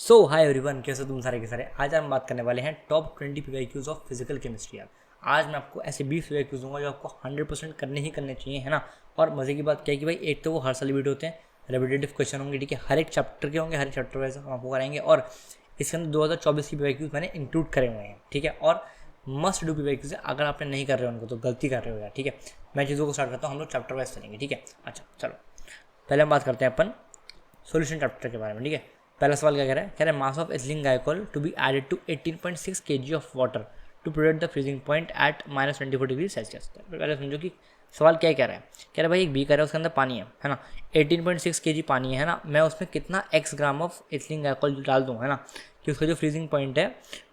सो hi everyone, कैसे तुम सारे के सारे। आज हम बात करने वाले हैं top 20 PYQs of physical chemistry. यार आज मैं आपको ऐसे 20 पीवाईक्यूज दूंगा जो आपको 100% करने ही करने चाहिए, है ना। और मज़े की बात क्या है कि भाई एक तो वो हर साल वीडियो होते हैं, रेपिटेटिव क्वेश्चन होंगे, ठीक है। हर एक चैप्टर के होंगे, हर एक चैप्टर वाइज हम आपको कराएंगे। और इसके अंदर 2024 की पीवाईक्यूज मैंने इंक्लूड करे हुए हैं, ठीक है। और मस्ट डू पीवाईक्यूज है, अगर आपने नहीं कर रहे हो उनको तो गलती कर रहे हो यार, ठीक है। मैं चीज़ों को स्टार्ट करता हूँ, हम लोग चैप्टर वाइज चलेंगे, ठीक है। अच्छा चलो, पहले हम बात करते हैं अपन सॉल्यूशन चैप्टर के बारे में, ठीक है। पहला सवाल क्या कह रहा है mass of ethylene glycol to be added to 18.6 kg of water to produce the freezing point at -24 degree Celsius. पहले समझो कि सवाल क्या कह रहा है। कह रहा है भाई एक बीकर है, उसके अंदर पानी है ना। 18.6 kg पानी है ना, मैं उसमें कितना x gram of ethylene glycol डाल दूँ, है ना, कि उसका जो फ्रीजिंग पॉइंट है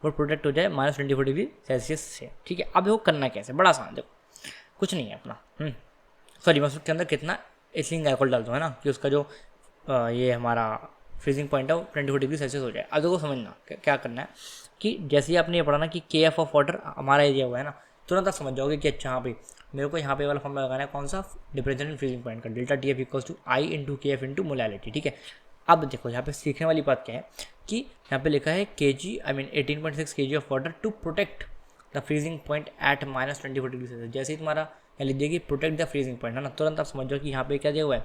वो प्रोटेक्ट हो जाए -24 डिग्री सेल्सियस से, ठीक है। अब वो करना कैसे, बड़ा आसान, देखो कुछ नहीं है अपना, सॉरी मैं उसके अंदर कितना एथिलीन ग्लाइकोल डाल दूँ, है ना, कि उसका जो ये हमारा फ्रीजिंग पॉइंट है वो 24 डिग्री सेल्सियस हो जाए। अब देखो समझना क्या करना है कि जैसे ही आपने ये पढ़ा ना कि के एफ ऑफ वाटर हमारा एरिया हुआ है ना, तुरंत आप समझ जाओगे कि अच्छा हाँ भाई मेरे को यहाँ पे वाला फॉर्मूला लगाना है, कौन सा, डिफरेंशियल फ्रीजिंग पॉइंट का, delta T F equals to I into K F into molality, ठीक है। अब देखो यहाँ पे सीखने वाली बात क्या है कि यहाँ पे लिखा है के जी I mean 18.6 kg of water to protect the freezing point at -24 degree Celsius. जैसे ही तुम्हारा यहाँ लिख दिया कि प्रोटेक्ट द फ्रीजिंग पॉइंट, है ना, तुरंत आप समझ जाओ कि यहाँ पे क्या दिया हुआ है,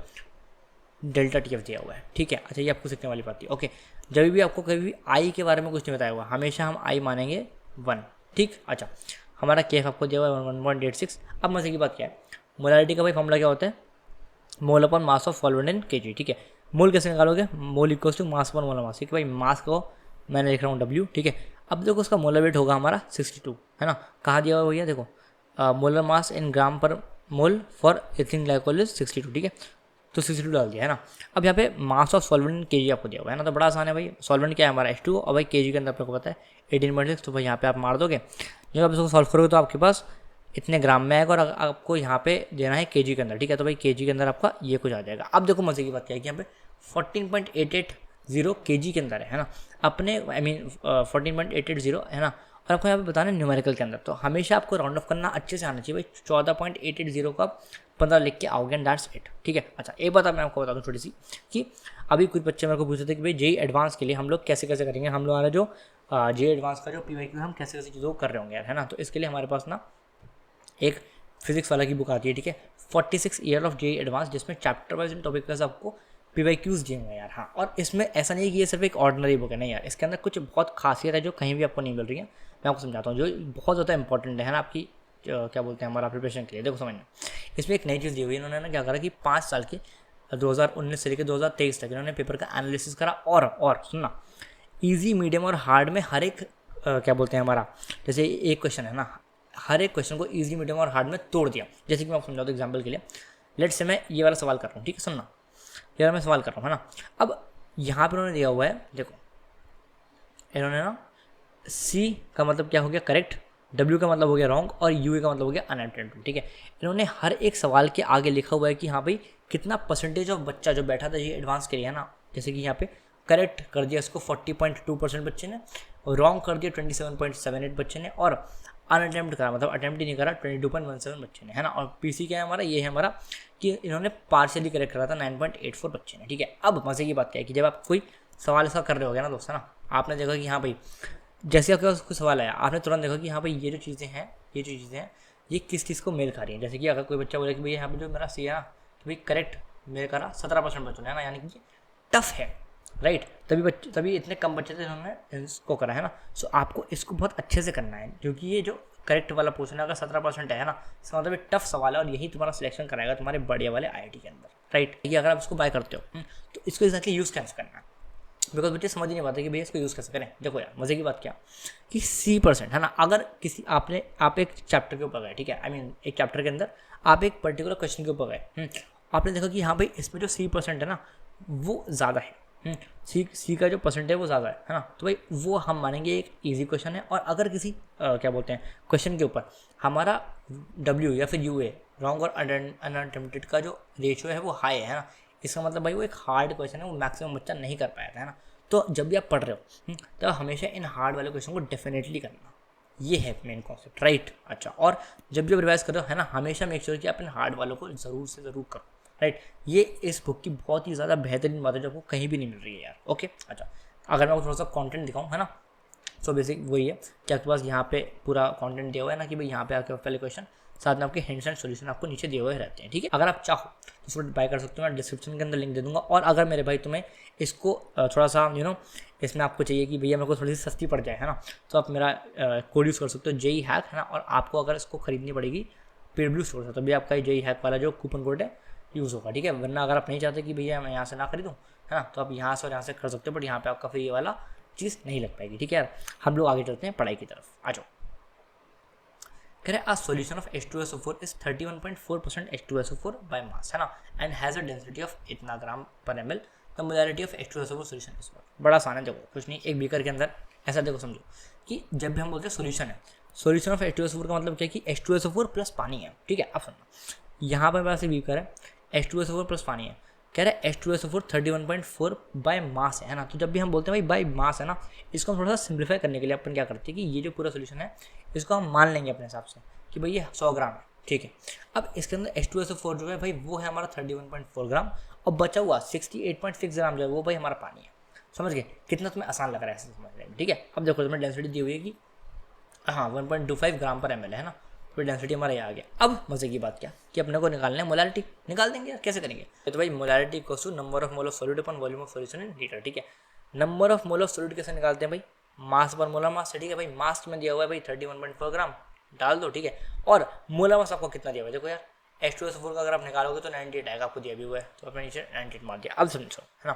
डेल्टा टी एफ दिया हुआ है, ठीक है। अच्छा ये आपको सीखने वाली बात है, ओके। जब भी आपको कभी भी आई के बारे में कुछ नहीं बताया हुआ, हमेशा हम आई मानेंगे 1, ठीक। अच्छा हमारा के एफ आपको दिया हुआ है 1.86। अब मजे की बात क्या है, मोलारिटी का भाई फॉर्मूला क्या होता है, mole upon mass of solvent in kg, ठीक है। मोल कैसे निकालोगे, mole equals to mass upon molar mass, ठीक है भाई। मास को मैंने लिख रहा हूँ डब्ल्यू, ठीक है। अब देखो उसका मोलर वेट होगा हमारा 62, है ना। कहाँ दिया हुआ भैया, देखो मोलर मास इन ग्राम पर मोल फॉर एथिलीन ग्लाइकोल इज 62, ठीक है। तो 62 डाल दिया, है ना। अब यहाँ पे मास ऑफ सॉल्वेंट इन केजी आपको दिया हुआ है ना, तो बड़ा आसान है भाई। सॉल्वेंट क्या है हमारा H2O, और भाई केजी के अंदर आपको पता है 18.6, तो भाई यहाँ पे आप मार दोगे। जब आप इसको सॉल्व करोगे तो आपके पास इतने ग्राम में आएगा, और आपको यहाँ पे देना है केजी के अंदर, ठीक है। तो भाई केजी के अंदर आपका ये कुछ आ जाएगा। अब देखो मजे की बात क्या है कि यहाँ पे 14.880 केजी के अंदर है ना, अपने आई मीन 14.880, है ना। और आपको यहाँ पे बताना है न्यूमेरिकल के अंदर, तो हमेशा आपको राउंड ऑफ करना अच्छे से आना चाहिए भाई। 14.880 का 15 लिख के आओगे एंड दैट्स इट, ठीक है। अच्छा एक बात मैं आपको बता दूँ छोटी सी, कि अभी कुछ बच्चे मेरे को पूछते थे कि भाई जेई एडवांस के लिए हम लोग कैसे कैसे करेंगे, हम लोग हमारा जो जेई एडवांस का जो पीवाईक्यू हम कैसे कैसे चीज़ों को कर रहे होंगे यार, है ना। तो इसके लिए हमारे पास ना एक फिजिक्स वाला की बुक आती है, ठीक है, 46 ईयर ऑफ जेई एडवांस, जिसमें चैप्टर वाइज टॉपिक वाइज आपको पीवाईक्यूज दिए हैं यार। हाँ, और इसमें ऐसा नहीं है कि ये सिर्फ एक ऑर्डिनरी बुक है, नहीं यार, इसके अंदर कुछ बहुत खासियत है जो कहीं भी आपको नहीं मिल रही है। मैं आपको समझाता हूँ जो बहुत ज़्यादा इंपॉर्टेंट है ना आपकी क्या बोलते हैं हमारा प्रिपरेशन के लिए। देखो समझना, इसमें एक नई चीज़ दी हुई है, इन्होंने ना क्या करा कि 5 साल के 2019 से लेकर 2023 तक इन्होंने पेपर का एनालिसिस करा। और सुनना, ईजी मीडियम और हार्ड में हर एक क्या बोलते हैं हमारा, जैसे एक क्वेश्चन है ना, हर एक क्वेश्चन को ईजी मीडियम और हार्ड में तोड़ दिया। जैसे कि मैं आपको समझाता हूँ एग्जाम्पल के लिए, लेट से मैं ये वाला सवाल कर रहा हूँ, ठीक है, सुनना, ये वाला मैं सवाल कर रहा हूँ, है ना। अब यहाँ पर उन्होंने दिया हुआ है, देखो इन्होंने ना सी का मतलब क्या हो गया, करेक्ट, डब्ल्यू का मतलब हो गया रॉन्ग, और यू का मतलब हो गया अनअटेम्प्टेड, ठीक है। इन्होंने हर एक सवाल के आगे लिखा हुआ है कि हाँ भाई कितना परसेंटेज ऑफ बच्चा जो बैठा था ये एडवांस के लिए, है ना। जैसे कि यहाँ पे करेक्ट कर दिया इसको 40.2% बच्चे ने, और रॉन्ग कर दिया 27.78 बच्चे ने, और अनअटेम्प्ट करा मतलब अटेम्प्ट ही नहीं करा 22.17 बच्चे ने, है ना। और पीसी क्या है हमारा, ये है हमारा कि इन्होंने पार्शियली करेक्ट करा था 9.84 बच्चे ने, ठीक है। अब मजे की बात क्या है कि जब आप कोई सवाल ऐसा कर रहे हो गया ना दोस्त, है ना, आपने देखा कि हाँ भाई जैसे आपके पास कोई सवाल आया, आपने तुरंत देखा कि हाँ भाई ये जो चीज़ें हैं ये किस चीज़ को मेल खा रही हैं। जैसे कि अगर कोई बच्चा बोले कि भाई यहाँ पे जो मेरा सी है ना, कि भाई करेक्ट मेल करा 17% बच्चों ने, है ना, यानी कि टफ है, राइट। तभी इतने कम बच्चे थे इन्होंने इसको करा, है ना। सो आपको इसको बहुत अच्छे से करना है, क्योंकि ये जो करेक्ट वाला पोर्शन है अगर 17% है ना, इसका मतलब एक टफ सवाल है, और यही तुम्हारा सिलेक्शन कराएगा तुम्हारे बढ़िया वाले IIT के अंदर, राइट। ये अगर आप इसको बाय करते हो तो इसको एक्जैक्टली यूज़ कैसे करना है, बिकॉज बच्चे समझ ही नहीं पाते कि भैया इसको यूज़ कैसे करें। देखो यार मजे की बात क्या कि C%, है ना, अगर किसी आप एक चैप्टर के ऊपर गए, ठीक है, आई मीन एक चैप्टर के अंदर आप एक पर्टिकुलर क्वेश्चन के ऊपर गए, आपने देखा कि हाँ भाई इसमें जो C% है ना वो ज़्यादा है, सी का जो परसेंट है वो ज़्यादा है ना, तो भाई वो हम मानेंगे एक इजी क्वेश्चन है। और अगर किसी क्या बोलते हैं क्वेश्चन के ऊपर हमारा डब्ल्यू या फिर यू ए रॉन्ग और अनअटेम्प्टेड का जो रेशियो है वो हाई है ना, इसका मतलब भाई वो एक हार्ड क्वेश्चन है, वो मैक्सिमम बच्चा नहीं कर पाया था, है ना। तो जब भी आप पढ़ रहे हो तो हमेशा इन हार्ड वाले क्वेश्चन को डेफिनेटली करना, ये है मेन कॉन्सेप्ट, राइट। अच्छा, और जब रिवाइज करो, है ना, हमेशा मेक श्योर कि आप इन हार्ड वालों को ज़रूर से ज़रूर करो, राइट। ये इस बुक की बहुत ही ज़्यादा बेहतरीन बात है जो आपको कहीं भी नहीं मिल रही है यार, ओके। अच्छा अगर मैं आपको थोड़ा सा कंटेंट दिखाऊं, है ना, सो बेसिक वही है कि आपके पास यहाँ पे पूरा कंटेंट दिया हुआ है ना कि भाई यहाँ पे आपके पहले क्वेश्चन, साथ में आपके हिंट्स एंड सॉल्यूशन आपको नीचे दिए हुए रहते हैं, ठीक है। अगर आप चाहो तो इसको बाय कर सकते हो, मैं डिस्क्रिप्शन के अंदर लिंक दे दूंगा। और अगर मेरे भाई तुम्हें इसको थोड़ा सा इसमें आपको चाहिए कि भैया मेरे को थोड़ी सी सस्ती पड़ जाए, है ना, तो आप मेरा कोड यूज़ कर सकते हो JEE हैक, है ना। और आपको अगर इसको खरीदनी पड़ेगी पेड ब्लू स्टोर से, तो भी आपका JEE हैक वाला जो कूपन कोड है यूज़ होगा, ठीक है। वरना अगर आप नहीं चाहते कि भैया मैं यहाँ से ना खरीदूँ, है ना, तो आप यहाँ से और यहाँ से कर सकते हो, बट यहाँ पे आपका फ्री वाला चीज़ नहीं लग पाएगी, ठीक है यार। हम लोग आगे चलते हैं पढ़ाई की तरफ, आ जाओ। कह रहे a solution of H2SO4 is 31.4% H2SO4 by mass, है ना, and has a density of इतना ग्राम पर ml, the molarity of H2SO4 solution is what। बड़ा आसान है, देखो कुछ नहीं, एक बीकर के अंदर ऐसा देखो समझो कि जब भी हम बोलते हैं सोल्यूशन है, सोल्यूशन ऑफ H2SO4 का मतलब क्या है कि H2SO4 प्लस पानी है, ठीक है। अब सुनना, यहाँ पर वैसे बीकर है, H2SO4 प्लस पानी है, कह रहा है H2SO4 31.4 बाय मास है ना। तो जब भी हम बोलते हैं भाई बाय मास है ना, इसको हम थोड़ा सा सिंप्लीफाई करने के लिए अपन क्या करते हैं कि ये जो पूरा सोल्यूशन है इसको हम मान लेंगे अपने हिसाब से कि भाई ये 100 ग्राम है, ठीक है। अब इसके अंदर H2SO4 जो है भाई वो है हमारा 31.4 ग्राम, और बचा हुआ 68.6 ग्राम जो है वो भाई हमारा पानी है। समझ गए कितना तुम्हें आसान लग रहा है ऐसे समझने में, ठीक है। अब देखो तुम्हें डेंसिटी दी हुई है कि हाँ 1.25 ग्राम पर ml है ना, तो डेंसिटी हमारा यहाँ आ गया। अब मजे की बात क्या कि अपने को निकालना है मोलारिटी, निकाल देंगे यार, कैसे करेंगे। तो भाई molarity equals to number of mole of solid upon volume of solution in litre, ठीक है। Number of mole of solid कैसे निकालते हैं भाई, मास पर मोलर मास, ठीक है भाई। मास में दिया हुआ है भाई 31.4 ग्राम, डाल दो, ठीक है। और मोलर मास आपको कितना दिया हुआ है, देखो यार H2SO4 का अगर आप निकालोगे तो 98 आएगा, आपको दिया भी हुआ है, तो आपने नीचे 98 मार दिया। अब समझो, है ना,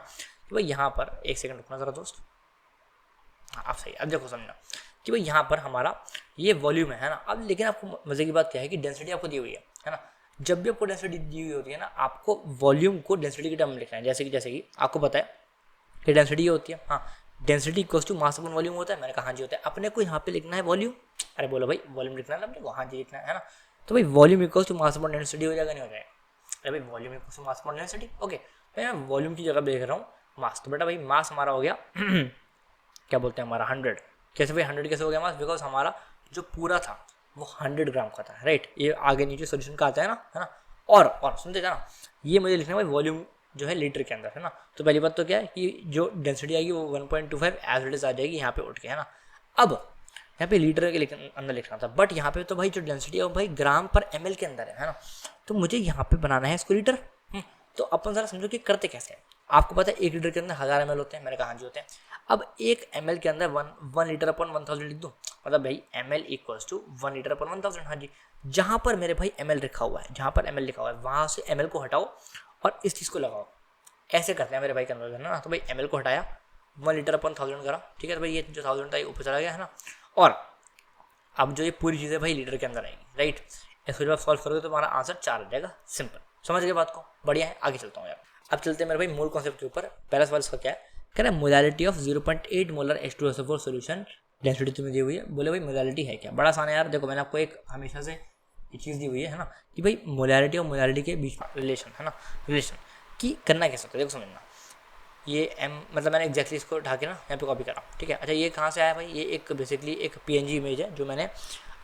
तो भाई यहाँ पर एक सेकंड रुकना जरा दोस्त, हाँ अब सही। अब देखो समझना कि भाई यहाँ पर हमारा ये वॉल्यूम है ना। अब लेकिन आपको मजे की बात क्या है कि डेंसिटी आपको दी हुई है ना। जब भी आपको डेंसिटी दी हुई होती है ना, आपको वॉल्यूम को डेंसिटी के टर्म में लिखना है। जैसे कि आपको पता है कि डेंसिटी ये होती है, हाँ density equals to mass upon volume होता है। मैंने कहा हाँ जी होता है। अपने को यहाँ पे लिखना है वॉल्यूम, अरे बोलो भाई वॉल्यूम लिखना है ना अपने को, हाँ जी लिखना है ना। तो भाई volume equals to mass upon density हो जाएगा, नहीं हो जाएगा। अरे भाई volume equals to mass upon density, okay. तो मैं वॉल्यूम की जगह देख रहा हूँ मास, तो बेटा भाई मास हमारा हो गया क्या बोलते हैं हमारा 100। कैसे भाई 100 कैसे हो गया मास, बिकॉज हमारा जो पूरा था वो 100 ग्राम का था, राइट। ये आगे नीचे सोल्यूशन का आता है ना, है ना। और सुनते जाना, ये मुझे लिखना है भाई वॉल्यूम जो है लीटर के अंदर, है ना। तो पहली बात तो क्या है कि जो डेंसिटी आएगी वो 1.25 एज इट इज आ जाएगी यहाँ पे उठ के, है ना। अब यहाँ पे लीटर के अंदर लिखना था, बट यहाँ पे तो भाई जो डेंसिटी है वो भाई ग्राम पर ml के अंदर है ना। तो मुझे यहाँ पे बनाना है इसको लीटर। तो अपन जरा समझो कि करते कैसे हैं। आपको पता है 1 लीटर के अंदर 1000 ml होते हैं, मैंने कहा हाँ जी होते हैं। अब 1 ml के अंदर 1 लीटर अपन 1000 लिख दूँ, मतलब भाई ml इक्वल्स टू 1 लीटर अपन 1000, हाँ जी। जहाँ पर मेरे भाई ml लिखा हुआ है, जहाँ पर ml लिखा हुआ है वहाँ से ml को हटाओ और इस चीज़ को लगाओ। ऐसे करते हैं मेरे भाई कन्वर्जन, है ना। तो भाई ml को हटाया, 1 लीटर अपन 1000 करा, ठीक है। तो भाई ये जो 1000 था ये ऊपर चला गया, है ना। और अब जो ये पूरी चीज़ें भाई लीटर के अंदर आएंगी, राइट। इसको जब आप सॉल्व करोगे तो हमारा आंसर 4 आ जाएगा, सिंपल। समझ गए बात को, बढ़िया है। आगे चलता हूँ यार। अब चलते हैं मेरे भाई मूल कॉन्सेप्ट के ऊपर। पहला सवाल इसका क्या है, कह रहा है molarity of 0.8 molar H2SO4 solution, density तुम्हें दी हुई है। बोले भाई मोलारिटी है क्या, बड़ा आसान है यार। देखो मैंने आपको एक हमेशा से ये चीज़ दी हुई है ना, कि भाई मोलारिटी और मोलारिटी के बीच रिलेशन, है ना, रिलेशन की करना कैसे होता है। देखो समझना, ये m मतलब मैंने एग्जैक्टली इसको उठा के ना यहाँ पे कॉपी करा, ठीक है। अच्छा ये कहाँ से आया भाई, ये एक बेसिकली एक PNG इमेज है जो मैंने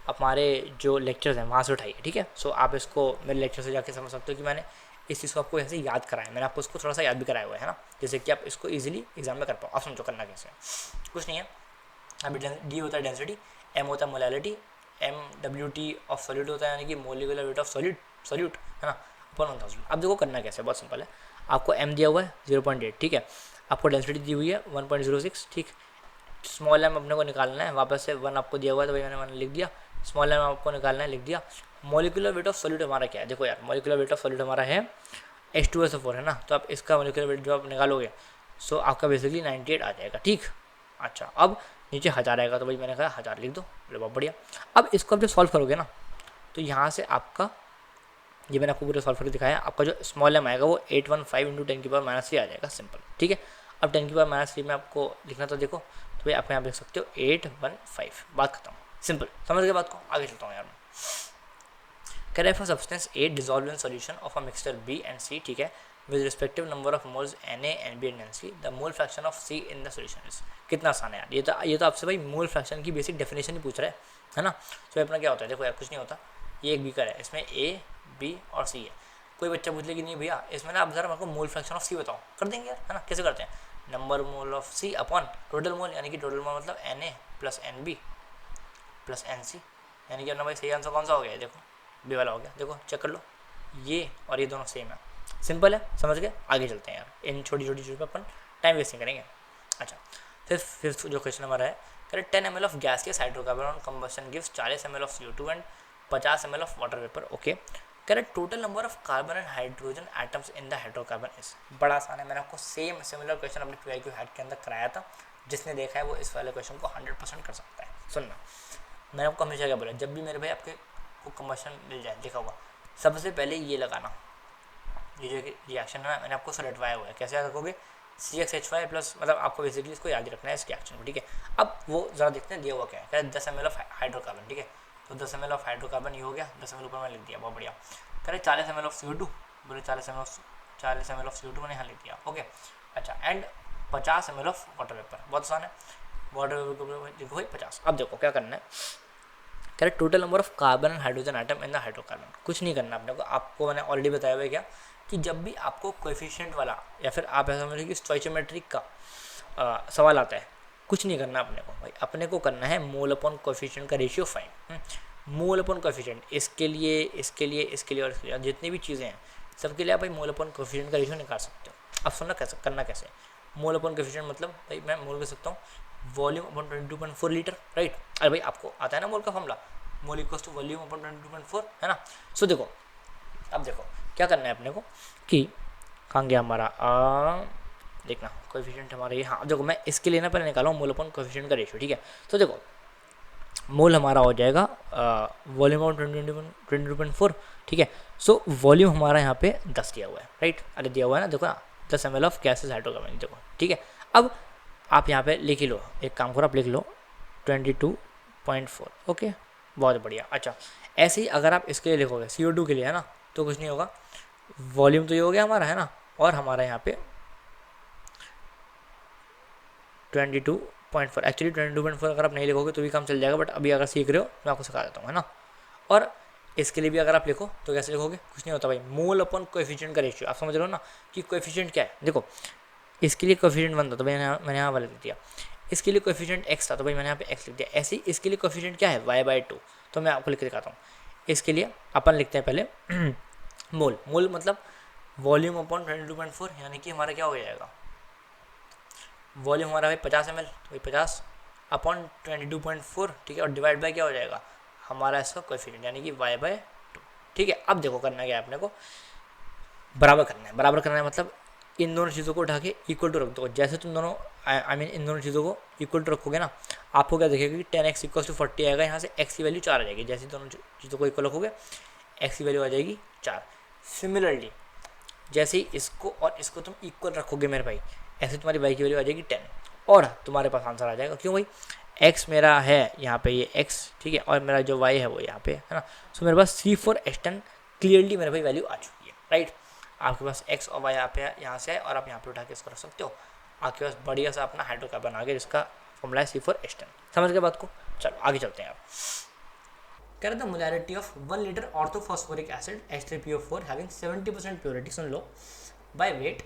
हमारे जो लेक्चर्स हैं वहाँ से उठाई है, ठीक है। सो आप इसको मेरे लेक्चर से जाके समझ सकते हो कि मैंने इस चीज़ को आपको ऐसे याद कराया, मैंने आपको उसको थोड़ा सा याद भी कराया हुआ है ना, जैसे कि आप इसको इजीली एग्जाम में कर पाओ। आप समझो करना कैसे है, कुछ नहीं है। अभी D होता है डेंसिटी, M होता है मोलालिटी, MWT ऑफ सॉल्यूट होता है यानी कि मोलिकुलर वेट ऑफ सॉल्यूट, है ना, अपॉन 1000। अब देखो करना कैसे है, बहुत सिंपल है। आपको M दिया हुआ है 0.8, ठीक है। आपको डेंसिटी दी हुई है 1.06, ठीक। स्मॉल m अपने को निकालना है, वापस से 1 आपको दिया हुआ है तो भाई मैंने 1 लिख दिया। स्मॉल m आपको निकालना है, लिख दिया। मोलिकुलर वेट ऑफ सॉल्यूट हमारा क्या है, देखो यार मोलिकुलर वेट ऑफ सॉल्यूट हमारा है H2SO4, है ना। तो आप इसका मोलिकुलर वेट जो आप निकालोगे सो आपका बेसिकली 98 आ जाएगा, ठीक। अच्छा अब नीचे 1000 आएगा, तो भाई मैंने कहा 1000 लिख दो, बोले बहुत बढ़िया। अब इसको आप जब सॉल्व करोगे ना, तो यहाँ से आपका ये मैंने आपको पूरा सॉल्व करके दिखाया, आपका जो स्मॉल m आएगा वो 815 × 10⁻³ आ जाएगा, सिंपल, ठीक है। अब 10⁻³ में आपको लिखना तो देखो, तो भाई आप यहाँ देख सकते हो 815, बात खत्म, सिंपल। समझ गए बात को, आगे चलता हूँ यार मैं। कह रहा है for substance A dissolve in solution of a mixture B and C, ठीक है, with respective number of moles Na, Nb and Nc, the mole fraction of C in the solution is. कितना आसान है यार, ये तो आपसे भाई मोल फ्रैक्शन की बेसिक डेफिनेशन ही पूछ रहा है ना। तो अपना क्या होता है, देखो यार कुछ नहीं होता, ये एक बीकर है, इसमें A, B और C है। कोई बच्चा पूछ ले कि नहीं भैया इसमें ना आप जरा मेरे को मोल फ्रैक्शन ऑफ C बताओ, कर देंगे यार, है ना। कैसे करते हैं, number mole of C upon total mole, यानी कि टोटल मोल मतलब Na plus Nb plus Nc, यानी कि अपना भाई सही आंसर कौन सा हो गया, देखो बी वाला हो गया। देखो चेक कर लो, ये और ये दोनों सेम है, सिंपल है, समझ गए। आगे चलते हैं यार, इन छोटी छोटी चीज़ों पर अपन टाइम वेस्ट नहीं करेंगे। अच्छा, फिफ्थ जो क्वेश्चन हमारा है, correct 10 ml of gaseous hydrocarbon on combustion gives 40 ml of CO2 and 50 ml of water vapour. Okay, correct total number of carbon and hydrogen atoms in the hydrocarbon is. बड़ा आसान है, मैंने आपको same similar question अपने PIQ had के अंदर कराया था, जिसने देखा है वो इस वाले क्वेश्चन को 100% कर सकता है। सुनना, मैंने आपको हमेशा क्या बोला, जब भी मेरे भाई आपके को कंबशन मिल जाए, देखा होगा, सबसे पहले ये लगाना, ये जो रिएक्शन है ना, मैंने आपको रटवाया हुआ है, कैसे याद रखोगे, CXH5 प्लस, मतलब आपको बेसिकली इसको याद रखना है, इस रिएक्शन को, ठीक है। अब वो ज़रा देखते हैं दिया हुआ क्या है, 10 ml ऑफ हाइड्रोकार्बन, ठीक है, तो 10 ml ऑफ हाइड्रोकार्बन ये हो गया, 10 ml ऊपर मैंने लिख दिया, बहुत बढ़िया। करें 40 ml ऑफ CO2, बोले 40 ml ऑफ CO2 मैंने यहाँ लिख दिया, ओके। अच्छा, and 50 ml of water vapour, बहुत आसान है, वाटर वेपर देखो भाई 50। अब देखो क्या करना है, correct total number of carbon and hydrogen atom in the hydrocarbon, कुछ नहीं करना अपने को, आपको मैंने ऑलरेडी बताया हुआ है क्या, कि जब भी आपको कोएफिशिएंट वाला या फिर आप ऐसा समझिए कि स्टोइचियोमेट्रिक का सवाल आता है, कुछ नहीं करना अपने को भाई, अपने को करना है मोल अपॉन कोएफिशिएंट का ratio find. Mole upon coefficient इसके लिए, इसके लिए, इसके लिए और इसके लिए, जितनी भी चीज़ें हैं सबके लिए आप भाई मोल अपॉन कोएफिशिएंट का रेशियो निकाल सकते हो। अब सुनना कैसे करना, कैसे मोल अपॉन कोएफिशिएंट, मतलब भाई मैं मोल कर सकता हूँ वॉल्यूम अपॉन 22.4 लीटर, राइट। अरे भाई आपको आता है ना मोल का formula, mole equals to volume upon 22.4, है ना। सो देखो, अब देखो क्या करना है अपने को, कि कहाँ गया हमारा, देखना कोएफिशिएंट हमारा ये, हाँ देखो मैं इसके लिए ना पहले निकाला हूँ मोल अपॉन कोएफिशिएंट का रेशियो, ठीक है। तो देखो मोल हमारा हो जाएगा वॉल्यूम ऑफ 22.4, ठीक है। सो वॉल्यूम हमारा यहाँ पे 10 दिया हुआ है, राइट, अरे दिया हुआ है ना, देखो ना 10 ml ऑफ गैसेस हाइड्रोकार्बन, देखो, ठीक है। अब आप यहाँ पे लिख ही लो, एक काम करो आप लिख लो 22.4, ओके, बहुत बढ़िया। अच्छा, ऐसे ही अगर आप इसके लिए लिखोगे CO2 के लिए, है ना, तो कुछ नहीं होगा, वॉल्यूम तो ये हो गया हमारा, है ना, और हमारा यहाँ पे 22.4, एक्चुअली 22.4 अगर आप नहीं लिखोगे तो भी काम चल जाएगा, बट अभी अगर सीख रहे हो मैं आपको सिखा देता हूँ, है ना। और इसके लिए भी अगर आप लिखो तो कैसे लिखोगे, कुछ नहीं होता भाई, मोल अपॉन कोएफिशिएंट का रेशियो, आप समझ रहे हो ना कि कोएफिशिएंट क्या है। देखो इसके लिए कोएफिशिएंट 1 था तो मैंने यहाँ वाला लिख दिया, इसके लिए कोएफिशिएंट x था तो भाई मैंने यहाँ पे x लिख दिया, ऐसे ही इसके लिए कोएफिशिएंट क्या है y/2, तो मैं आपको लिख के दिखाता हूँ। इसके लिए अपन लिखते हैं पहले मोल, मोल मतलब वॉल्यूम अपॉन 22.4, यानी कि हमारा क्या हो जाएगा, वॉल्यूम हमारा भाई 50 ml, तो भाई 50 अपॉन 22.4, ठीक है, और डिवाइड बाय क्या हो जाएगा हमारा इसका कोएफिशिएंट, यानी कि y/2, ठीक है। अब देखो करना क्या है अपने को, बराबर करना है, बराबर करना है मतलब इन दोनों चीज़ों को उठा के इक्वल टू रख दो, जैसे तुम दोनों आई मीन इन दोनों चीज़ों को इक्वल टू रखोगे ना, आपको क्या दिखेगा कि 10x इक्वल टू 40 आएगा, यहाँ से x की वैल्यू 4 आ जाएगी, जैसे दोनों चीज़ों को इक्वल रखोगे x की वैल्यू आ जाएगी 4। सिमिलरली जैसे ही इसको और इसको तुम इक्वल रखोगे मेरे भाई, ऐसे तुम्हारी y की वैल्यू आ जाएगी 10, और तुम्हारे पास आंसर आ जाएगा, क्यों भाई x मेरा है यहाँ पे ये x, ठीक है, और मेरा जो y है वो यहाँ पे, है ना। सो मेरे पास C4H10 क्लियरली मेरे भाई वैल्यू आ चुकी है, राइट। आपके पास x और y यहाँ से है, और आप यहाँ पे उठा के इसको रख सकते हो, आपके पास बढ़िया सा अपना हाइड्रोकार्बन आ गया जिसका फॉर्मूला है C4H10। समझ गए बात को, चलो आगे चलते हैं। आप कह रहे थे molarity of 1 litre orthophosphoric acid H3PO4 having 70% purity, soon low, by weight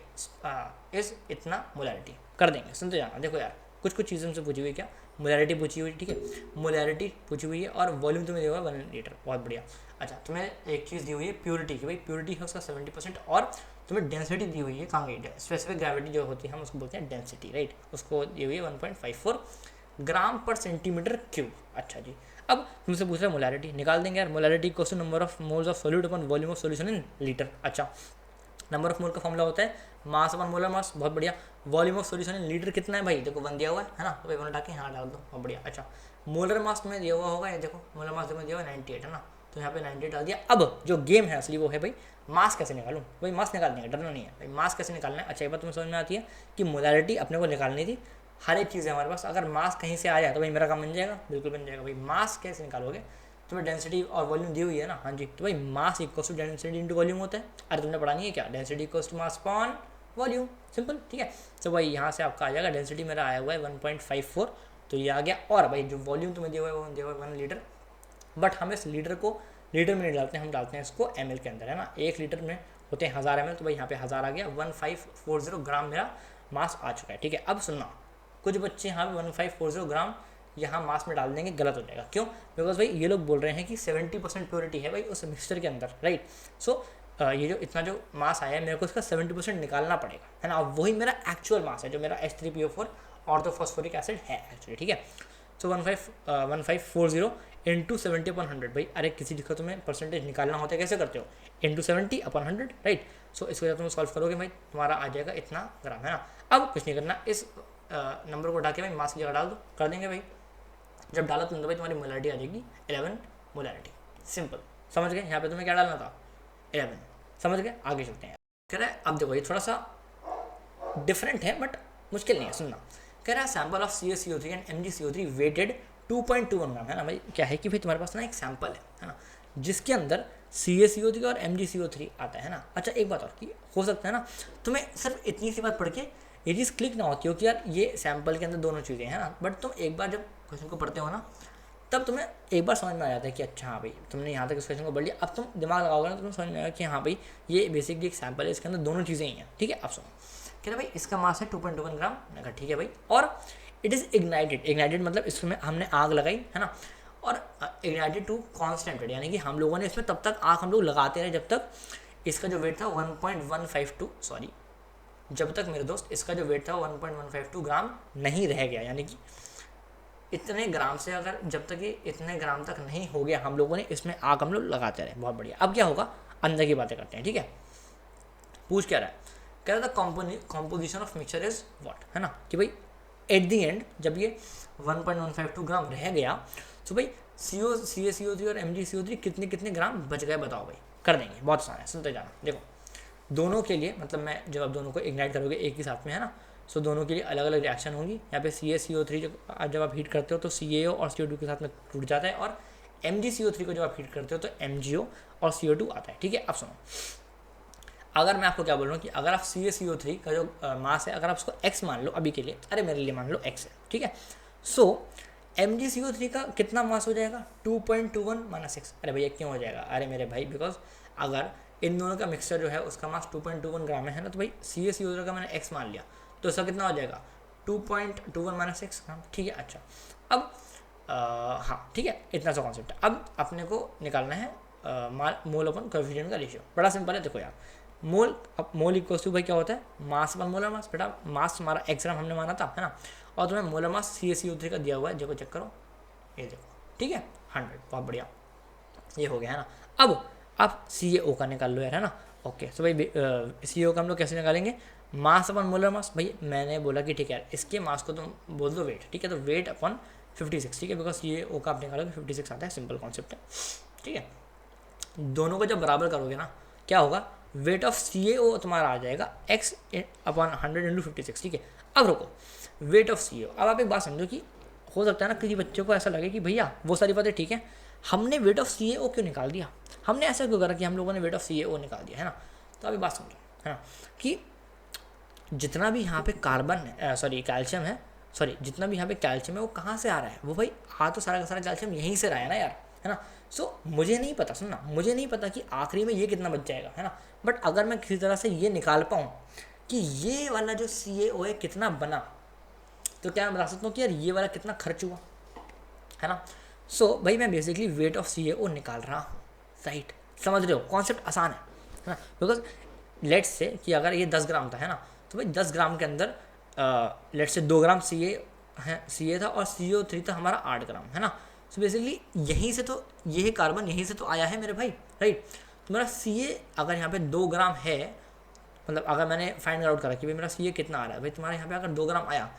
is इतना मोलैरिटी, कर देंगे, सुनते जाना। देखो यार कुछ कुछ चीज़ें हमसे पूछी हुई, क्या मोलैरिटी पूछी हुई, ठीक है, मोलैरिटी पूछी हुई है, और वॉल्यूम तुम्हें दिया हुआ 1 लीटर, बहुत बढ़िया। अच्छा, तुम्हें एक चीज़ दी हुई है प्योरिटी की, भाई प्योरिटी है उसका 70%, और तुम्हें डेंसिटी दी हुई है, कहाँ गई स्पेसिफिक ग्रेविटी जो होती है हम उसको बोलते हैं डेंसिटी, राइट, उसको दी हुई है 1.54 ग्राम पर सेंटीमीटर क्यूब। अच्छा जी, अब तुमसे पूछ रहे हैं मोलैरिटी, निकाल देंगे यार, molarity equals to number of moles of solute upon volume of solution in litre. अच्छा, नंबर ऑफ मोल का फॉर्मूला होता है मास अपॉन मोलर मास, बहुत बढ़िया। Volume of solution in litre कितना है भाई, देखो 1 दिया हुआ है ना, तो भाई 1 उठा के यहाँ डाल दो, बहुत बढ़िया। अच्छा, मोलर मास तुम्हें दिया हुआ होगा, ये देखो मोलर मास तुम्हें दिया हुआ 98 है ना, तो यहाँ पे 98 डाल दिया। अब जो गेम है असली वो है भाई मास कैसे निकालूं, भाई मास निकाल देंगे, डरना नहीं है भाई, मास कैसे निकालना है। अच्छा, एक बात तुम्हें समझ में आती है कि मोलैरिटी अपने को निकालनी थी, हर एक चीज़ है हमारे पास, अगर मास कहीं से आ जाए तो भाई मेरा काम बन जाएगा, बिल्कुल बन जाएगा भाई। मास कैसे निकालोगे, तुम्हें डेंसिटी और वॉल्यूम दी हुई है ना, हाँ जी, तो भाई mass equals to density into volume होता है, अरे तुमने पढ़ा नहीं है क्या, density equals to mass upon volume, simple, ठीक है। तो भाई यहाँ से आपका आ जाएगा, डेंसिटी मेरा आया हुआ है 1.54, तो ये आ गया, और भाई जो वॉल्यूम तुम्हें दिया हुआ है वो दिया हुआ है 1 लीटर, बट हम इस लीटर को लीटर में नहीं डालते हैं, हम डालते हैं इसको ml के अंदर, है ना। 1 लीटर में होते हैं 1000 ml, तो भाई यहाँ पे 1000 आ गया, 1540 ग्राम मेरा मास आ चुका है। ठीक है, अब सुनना, कुछ बच्चे यहाँ पे 1540 ग्राम यहाँ मास में डाल देंगे, गलत हो जाएगा। क्यों? बिकॉज भाई ये लोग बोल रहे हैं कि 70% प्योरिटी है भाई उस मिक्सचर के अंदर, राइट। सो ये जो इतना जो मास आया है मेरे को इसका 70% निकालना पड़ेगा, है ना। वही मेरा एक्चुअल मास है जो मेरा H3PO4 ऑर्थोफॉस्फोरिक एसिड है एक्चुअली। ठीक है, सो 1540 इंटू 70/100 भाई। अरे किसी चीज़ का तुम्हें परसेंटेज निकालना होता है कैसे करते हो? Into 70/100, right. सो इसको जब तुम सॉल्व करोगे भाई तुम्हारा आ जाएगा इतना ग्राम, है ना। अब कुछ नहीं करना, इस नंबर को उठा के भाई मास की जगह डाल दो, कर देंगे भाई। जब डाला तुम तो भाई तुम्हारी मोलैरिटी आ जाएगी 11 मोलैरिटी, सिंपल। समझ गए? यहाँ पे तुम्हें क्या डालना था? 11। समझ गए? आगे चलते हैं। कह रहा है अब देखो ये थोड़ा सा डिफरेंट है बट मुश्किल नहीं है, सुनना। कह रहा है sample of CaCO3 and MgCO3 weighted 2.21 gram, है ना भाई। क्या है कि भाई तुम्हारे पास ना एक सैंपल है ना, जिसके अंदर CaCO3 और MgCO3 आता है ना। अच्छा एक बात और कि हो सकता है ना तुम्हें सिर्फ इतनी सी बात पढ़ के ये चीज़ क्लिक ना होती हो कि यार ये सैंपल के अंदर दोनों चीज़ें हैं ना, बट तुम एक बार जब क्वेश्चन को पढ़ते हो ना तब तुम्हें एक बार समझ में आ जाता है कि अच्छा हाँ भाई तुमने यहाँ तक इस क्वेश्चन को पढ़ लिया, अब तुम दिमाग लगाओगे ना तो तुम्हें समझ में आएगा कि हाँ भाई ये बेसिकली एक सैंपल है, इसके अंदर दोनों चीज़ें ही हैं। ठीक है, अब सुनो। कह रहा भाई इसका मास है 2.21 ग्राम। मैंने कहा ठीक है भाई, और इट इज़ इग्नाइटेड मतलब इसमें हमने आग लगाई, है ना, और इग्नाइटेड टू कॉन्स्टेंट, यानी कि हम लोगों ने इसमें तब तक आग हम लोग लगाते रहे जब तक इसका जो वेट था 1.152 सॉरी जब तक मेरे दोस्त इसका जो वेट था 1.152 ग्राम नहीं रह गया, यानी कि इतने ग्राम से अगर जब तक ये इतने ग्राम तक नहीं हो गया हम लोगों ने इसमें आग हम लोग लगाते रहे। बहुत बढ़िया। अब क्या होगा, अंदर की बातें करते हैं। ठीक है, पूछ क्या रहा है? कह रहा था composition of mixture is what, है ना, कि भाई एट दी एंड जब ये 1.152 ग्राम रह गया तो भाई CaCO3 और MgCO3 कितने कितने ग्राम बच गए बताओ भाई। कर देंगे, बहुत आसान है, सुनते जाना। देखो दोनों के लिए मतलब मैं जब आप दोनों को इग्नाइट करोगे एक ही साथ में, है ना, सो दोनों के लिए अलग अलग रिएक्शन होंगी। यहाँ पे CaCO3 जब आप हीट करते हो तो CaO और CO2 के साथ में टूट जाता है, और MgCO3 को जब आप हीट करते हो तो MgO और CO2 आता है। ठीक है, अब सुनो, अगर मैं आपको क्या बोल रहा हूँ कि अगर आप CaCO3 का जो मास है अगर आप उसको x मान लो अभी के लिए, अरे मेरे लिए मान लो x है, ठीक है, सो MgCO3 का कितना मास हो जाएगा? 2.21 - 6। अरे भैया क्यों हो जाएगा? अरे मेरे भाई बिकॉज अगर इन दोनों का मिक्सचर जो है उसका मास 2.21 ग्राम है ना, तो भाई CaCO3 का मैंने x मान लिया तो इसका कितना हो जाएगा? 2.21 - 6 ग्राम। ठीक है, अच्छा अब हाँ ठीक है, इतना सा कॉन्सेप्ट है। अब अपने को निकालना है मोल अपन कोएफिशिएंट का रेशियो। बड़ा सिंपल है, देखो यार मोल इक्वल्स टू भाई क्या होता है? मास अपन मोलर मास। बेटा मास हमारा x ग्राम हमने माना था, है ना, और तुम्हें मोलर मास CaCO3 का दिया हुआ है, देखो चेक करो, ये देखो, ठीक है 100। बहुत बढ़िया, ये हो गया, है ना। अब आप CaO का निकाल लो यार, है ना। ओके, सो भाई CaO का हम लोग कैसे निकालेंगे? मास अपन मोलर मास। भाई मैंने बोला कि ठीक है यार इसके मास को तुम बोल दो वेट, ठीक है, तो वेट अपन 56, ठीक है, बिकॉज CaO का आप निकालोगे 56 आता है, सिंपल कॉन्सेप्ट है। ठीक है, दोनों को जब बराबर करोगे ना क्या होगा? वेट ऑफ CaO तुम्हारा आ जाएगा x/100 × 56। ठीक है, अब रुको, वेट ऑफ CaO। अब आप एक बात समझो कि हो सकता है ना किसी बच्चे को ऐसा लगे कि भैया वो सारी बातें ठीक है, हमने वेट ऑफ CaO क्यों निकाल दिया, हमने ऐसा क्यों करा कि हम लोगों ने वेट ऑफ CaO निकाल दिया, है ना। तो अभी बात समझो, है ना, कि जितना भी यहाँ पे कार्बन है सॉरी कैल्शियम है, सॉरी जितना भी यहाँ पे कैल्शियम है वो कहाँ से आ रहा है? वो भाई आ तो सारा का सारा कैल्शियम यहीं से रहा है ना यार, है ना। सो मुझे नहीं पता, सुनना, मुझे नहीं पता कि आखिरी में ये कितना बच जाएगा, है ना, बट अगर मैं किसी तरह से ये निकाल पाऊँ कि ये वाला जो CaO है कितना बना, तो क्या मैं बता सकता हूँ कि यार ये वाला कितना खर्च हुआ, है ना। सो भाई मैं बेसिकली वेट ऑफ CaO निकाल रहा हूँ, राइट। समझ रहे हो, कॉन्सेप्ट आसान है ना, बिकॉज लेट्स से कि अगर ये 10 ग्राम था, है ना, तो भाई 10 ग्राम के अंदर लेट्स से 2 ग्राम Ca था और CO3 था हमारा 8 ग्राम, है ना। सो बेसिकली यहीं से तो ये कार्बन यहीं से तो आया है मेरे भाई, राइट। तो मेरा Ca अगर यहाँ पे 2 ग्राम है, मतलब अगर मैंने फाइंड आउट करा कि भाई मेरा Ca कितना आ रहा है, भाई तुम्हारे यहाँ पे अगर 2 ग्राम आया,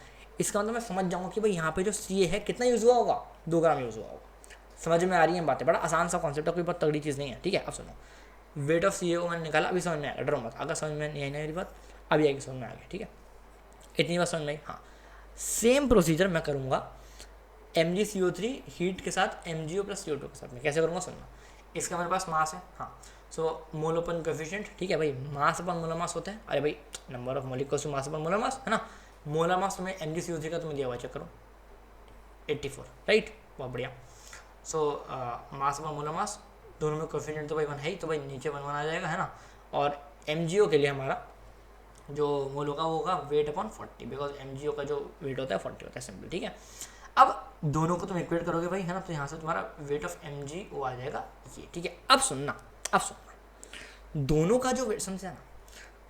इसका मतलब मैं समझ जाऊँगा कि भाई यहाँ पे जो Ca है कितना यूज़ हुआ होगा? 2 ग्राम यूज़ हुआ होगा। समझ में आ रही है बातें? बड़ा आसान सा कॉन्सेप्ट है, कोई बहुत तगड़ी चीज़ नहीं है। ठीक है, अब सुनो, वेट ऑफ CaO मैंने निकाला, अभी समझ में आएगा, डरो मत, अगर समझ में नहीं आई मेरी बात अभी आएगी, समझ में आ गया, ठीक है, इतनी बात समझ में आई। हाँ, सेम प्रोसीजर मैं करूँगा MgCO3 हीट के साथ MgO + CO2 के साथ में। कैसे करूँगा सुनना, इसका मेरे पास मास है, हाँ, सो मोल ओपन कोएफिशिएंट, ठीक है भाई, मास अपन मोलर मास होता है, अरे भाई number of molecules to mass upon molar mass, है ना। मोलर मास तुम्हें MgCO3 का तुम्हें दिया हुआ, चेक करो 84, राइट, बहुत बढ़िया। सो मास अपन मोलर मास दोनों में कोएफिशिएंट तो भाई 1 है ही, तो भाई नीचे 1 1 आ जाएगा, है ना। और MgO के लिए हमारा जो मोल होगा वो होगा वेट अपॉन 40, बिकॉज MgO का जो वेट होता है 40 होता है, सिंपल, ठीक है। अब दोनों को तुम इक्वेट करोगे भाई, है ना, तो यहाँ से तुम्हारा वेट ऑफ MgO आ जाएगा ये, ठीक है। अब सुनना दोनों का जो वेट, समझा ना,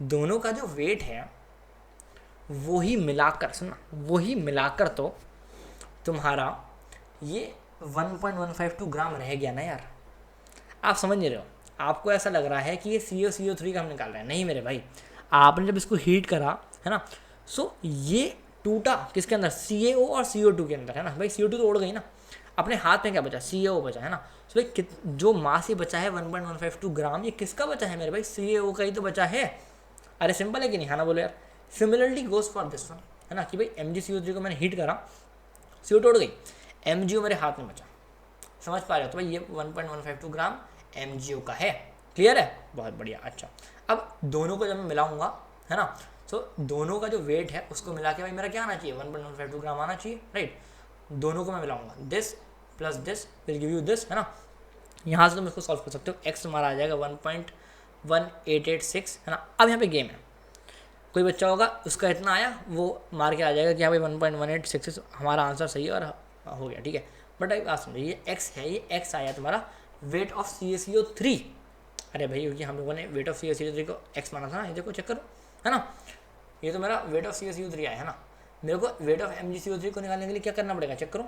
दोनों का जो वेट है वही मिलाकर, सुनना, वही मिलाकर तो तुम्हारा ये 1.152 ग्राम रह गया ना यार। आप समझ नहीं रहे हो, आपको ऐसा लग रहा है कि ये CO3 का हम निकाल रहे हैं, नहीं मेरे भाई, आपने जब इसको हीट करा, है ना, सो ये टूटा किसके अंदर, CaO और CO2 के अंदर, है ना भाई। CO2 तो उड़ गई ना, अपने हाथ में क्या बचा, CaO बचा, है ना। सो भाई जो मास ये बचा है 1.152 ग्राम, ये किसका बचा है मेरे भाई, CaO का ही तो बचा है। अरे सिंपल है कि नहीं, हाँ ना बोलो यार। Similarly goes for this one, है ना, कि भाई MgCO3 को मैंने हीट करा, CO2 उड़ गई, MgO मेरे हाथ में बचा, समझ पा रहे हो, तो भाई ये 1.152 ग्राम MgO का है। क्लियर है, बहुत बढ़िया। अच्छा, अब दोनों को जब मैं मिलाऊंगा, है ना, तो दोनों का जो वेट है उसको मिला के भाई मेरा क्या आना चाहिए, 1.152 ग्राम आना चाहिए, राइट। दोनों को मैं मिलाऊंगा, this plus this will give you this, है ना। यहाँ से तुम इसको सॉल्व कर सकते हो, एक्स तुम्हारा आ जाएगा 1.1886, है ना। अब यहाँ पे गेम है, कोई बच्चा होगा उसका इतना आया, वो मार के आ जाएगा कि हाँ भाई 1.1866 हमारा आंसर सही है और हो गया, ठीक है। बट एक बात समझिए, ये एक्स है, ये एक्स आया तुम्हारा वेट ऑफ CaCO3। अरे भाई क्योंकि हम लोगों ने वेट ऑफ CaCO3 को एक्स माना था ना, ये देखो चेक करो, है ना, ये तो मेरा वेट ऑफ CaCO3 आया, है ना। मेरे को वेट ऑफ MgCO3 को निकालने के लिए क्या करना पड़ेगा, चेक करो,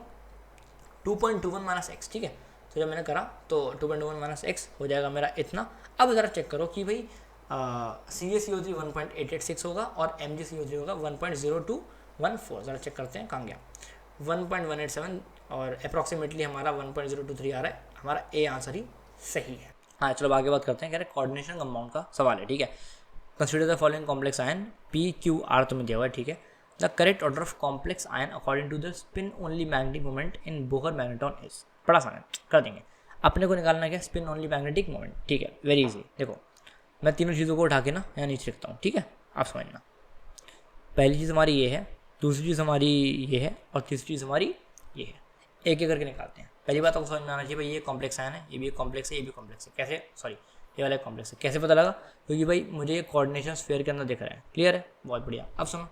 2.21 माइनस एक्स, ठीक है। तो जब मैंने करा तो 2.21 माइनस एक्स हो जाएगा मेरा इतना। अब ज़रा चेक करो कि भाई CaCO3 1.886 होगा और MgCO3 होगा 1.0214, ज़रा चेक करते हैं कहाँ गया, 1.187 और अप्रॉक्सीमेटली हमारा 1.023 आ रहा है, हमारा ए आंसर ही सही है। हाँ चलो आगे बात करते हैं, कह रहे कोऑर्डिनेशन कंपाउंड का सवाल है, ठीक है। Consider the following complex ion PQR तुम्हें दिया हुआ है, ठीक है। The correct order of complex ion according to the spin only magnetic moment in Bohr magnetron is, बड़ा आसान कर देंगे। अपने को निकालना क्या, स्पिन ओनली मैग्नेटिक मोमेंट, ठीक है, वेरी इजी। देखो मैं तीनों चीज़ों को उठा के ना यहाँ नीचे लिखता हूँ, ठीक है, आप समझना। पहली चीज़ हमारी ये है, दूसरी चीज़ हमारी ये है और तीसरी चीज़ हमारी ये है। एक एक करके निकालते हैं। पहली बात आपको समझ में आना चाहिए भाई, ये कॉम्प्लेक्स आयन है, ये भी एक कॉम्प्लेक्स है, ये भी कॉम्प्लेक्स है। कैसे, सॉरी ये वाला कॉम्प्लेक्स है, कैसे पता लगा, क्योंकि भाई मुझे ये कोऑर्डिनेशन स्फीयर के अंदर दिख रहा है। क्लियर है, बहुत बढ़िया। अब सुनो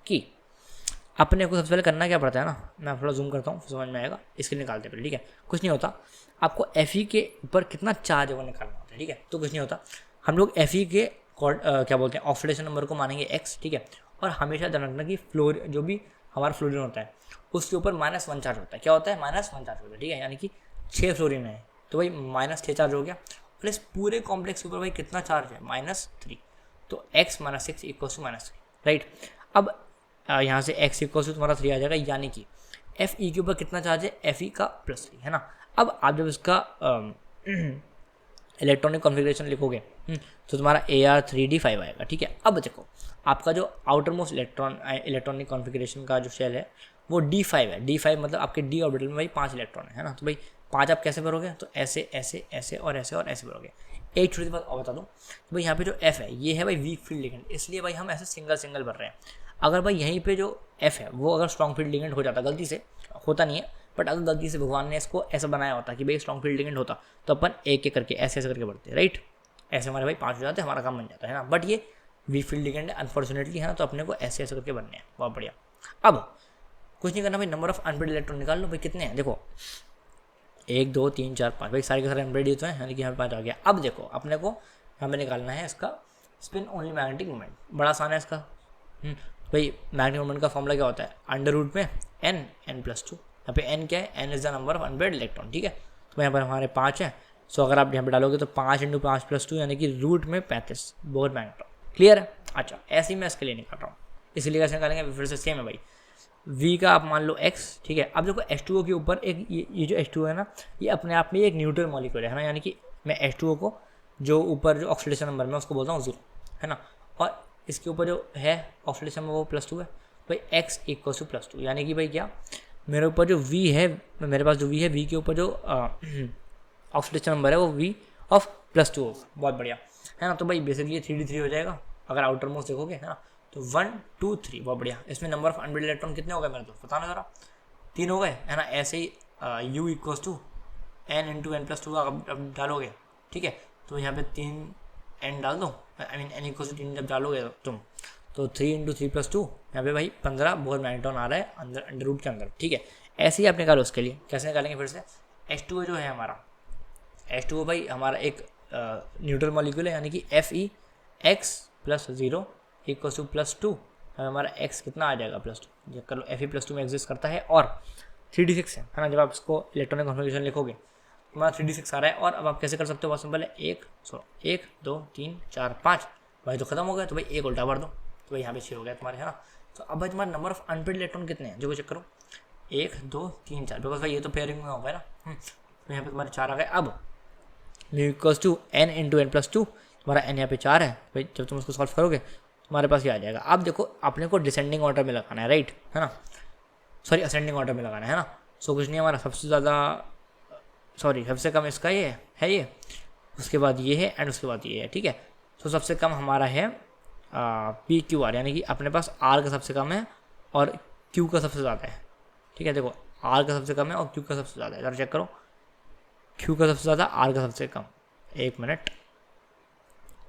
कि अपने को सबसे पहले करना क्या पड़ता है ना, मैं थोड़ा जूम करता हूँ समझ में आएगा, इसके निकालते पहले, ठीक है। कुछ नहीं होता, आपको Fe के ऊपर कितना चार्ज है वो निकालना होता है, ठीक है। तो कुछ नहीं होता, हम लोग Fe के क्या बोलते हैं ऑक्सीडेशन नंबर को मानेंगे x, ठीक है। और हमेशा ध्यान रखना कि फ्लोर जो भी हमारा फ्लोरीन होता है उसके ऊपर -1 चार्ज होता है। क्या होता है, -1 चार्ज होता है, ठीक है। यानी कि 6 फ्लोरीन है तो भाई -6 चार्ज हो गया, और इस पूरे कॉम्प्लेक्स के ऊपर भाई कितना चार्ज है, -3, तो x - 6 = -3, राइट। अब यहाँ से x = तुम्हारा 3 आ जाएगा, यानी कि Fe के ऊपर कितना चार्ज है, Fe का +3, है ना। अब आप जब इसका इलेक्ट्रॉनिक कॉन्फ़िगरेशन लिखोगे तो तुम्हारा Ar3D5 आएगा, ठीक है। अब देखो आपका जो आउटर मोस्ट इलेक्ट्रॉनिक कॉन्फ़िगरेशन का जो शेल है वो D5 है। D5 मतलब आपके D ऑर्बिटल में भाई 5 इलेक्ट्रॉन है ना। तो भाई 5 आप कैसे भरोगे, तो ऐसे ऐसे ऐसे और ऐसे और ऐसे भरोगे। एक छोटी सी बात और बता दूँ, तो भाई यहाँ पे जो F है ये है भाई वीक फील्ड लिगेंड, इसलिए भाई हम ऐसे सिंगल भर रहे हैं। अगर भाई यहीं पे जो F है वो अगर स्ट्रॉन्ग फील्ड लिगेंड हो जाता, गलती से होता नहीं है, बट अगर गलती से भगवान ने इसको ऐसा बनाया होता कि भाई स्ट्रॉन्ग फील्ड लिगेंड होता तो अपन एक एक करके ऐसे ऐसे करके बढ़ते, राइट। ऐसे हमारे भाई 5 हो जाते, हमारा काम बन जाता है ना। बट ये वीक फील्ड लिगेंड अनफॉर्चुनेटली है ना, तो अपने को ऐसे ऐसे करके बनने हैं। बहुत बढ़िया। अब कुछ नहीं करना भाई, नंबर ऑफ अनपेड इलेक्ट्रॉन निकाल लो भाई, कितने हैं देखो, 1 2 3 4 5, भाई सारे के सारे अनपेड ही तो हैं, यानी कि यहाँ पे 5 आ गया। अब देखो अपने को हमें निकालना है इसका स्पिन ओनली मैग्नेटिक मोमेंट, बड़ा आसान है इसका। भाई मैग्नेटिक मोमेंट का फॉर्मूला क्या होता है, √ में n+2, यहाँ पे n क्या है, n is the number of unpaired electron, ठीक है। तो यहाँ पर हमारे 5 है, सो अगर आप यहाँ पे डालोगे तो 5 × 5 + 2 यानी कि √ में 35 बोहर मैग्नेट्रॉन। क्लियर है। अच्छा ऐसे ही मैं इसके लिए निकाल रहा हूँ, इसीलिए कैसे निकालेंगे, फिर से सेम है भाई। V का आप मान लो x, ठीक है। अब देखो H2O के ऊपर एक ये जो H2O है ना, ये अपने आप में एक न्यूट्रल मॉलिक्यूल है ना, यानी कि मैं H2O को जो ऊपर जो ऑक्सीडेशन नंबर में उसको बोलता हूँ 0, है ना। और इसके ऊपर जो है ऑक्सीडेशन में वो +2 है, भाई x = +2, यानी कि भाई क्या मेरे ऊपर जो V है, मेरे पास जो V है, V के ऊपर जो ऑक्सीडेशन नंबर है वो V ऑफ +2 होगा। बहुत बढ़िया, है ना। तो भाई बेसिकली 3D3 हो जाएगा अगर आउटर मोस्ट देखोगे, है ना। तो 1 2 3, बहुत बढ़िया। इसमें नंबर ऑफ अनपेड इलेक्ट्रॉन कितने हो गए मेरे, तो बताना जरा, 3 हो गए, है ना। ऐसे ही U = n × n+2 आप डालोगे, ठीक है। तो यहाँ पे 3 n डाल दो, I mean n equal to 3 जब डालोगे तुम तो 3 इंटू 3 प्लस 2, यहाँ पे भाई 15 बहुत मैग्नीट्यूड आ रहा है अंदर अंडर रूट के अंदर, ठीक है। ऐसे ही आप निकालो उसके लिए, कैसे निकालेंगे फिर से, H2O जो है हमारा, H2O भाई हमारा एक न्यूट्रल मॉलिक्यूल है, यानी कि FeX plus 0 equal two plus 2, हमारा x कितना आ जाएगा प्लस 2, जब कर लो Fe प्लस 2 में एग्जिस्ट करता है और 3d6 है ना, जब आप इसको इलेक्ट्रॉनिक कॉन्फ़िगरेशन लिखोगे तुम्हारा 3d6 आ रहा है। और अब आप कैसे कर सकते हो, बहुत सिंपल है, 1 2 3 4 5, भाई तो खत्म हो गया, तो भाई एक उल्टा भर दो, तो भाई यहाँ पे 6 हो गया तुम्हारे, है ना। तो अब भाई तुम्हारा नंबर ऑफ अनपेड इलेक्ट्रॉन कितने हैं जो चेक करो, 1 2 3 4, बिकॉज भाई ये तो पेयरिंग में होगा ना, तो यहाँ पे तुम्हारे 4 आ गए। अब mu equals to n into n plus 2, तुम्हारा n यहाँ पे 4 है, भाई जब तुम उसको सॉल्व करोगे तुम्हारे पास ये आ जाएगा। अब देखो अपने को डिसेंडिंग ऑर्डर में लगाना है, राइट, है ना, सॉरी असेंडिंग ऑर्डर में लगाना है ना। सो कुछ नहीं, हमारा सबसे ज़्यादा सबसे कम इसका ये है ये, उसके बाद ये है एंड उसके बाद ये है, ठीक है। तो सबसे कम हमारा है PQR, यानी कि अपने पास R का सबसे कम है और Q का सबसे ज़्यादा है, ठीक है। देखो R का सबसे कम है और Q का सबसे ज़्यादा है, ज़रा चेक करो, Q का सबसे ज़्यादा R का सबसे कम, एक मिनट,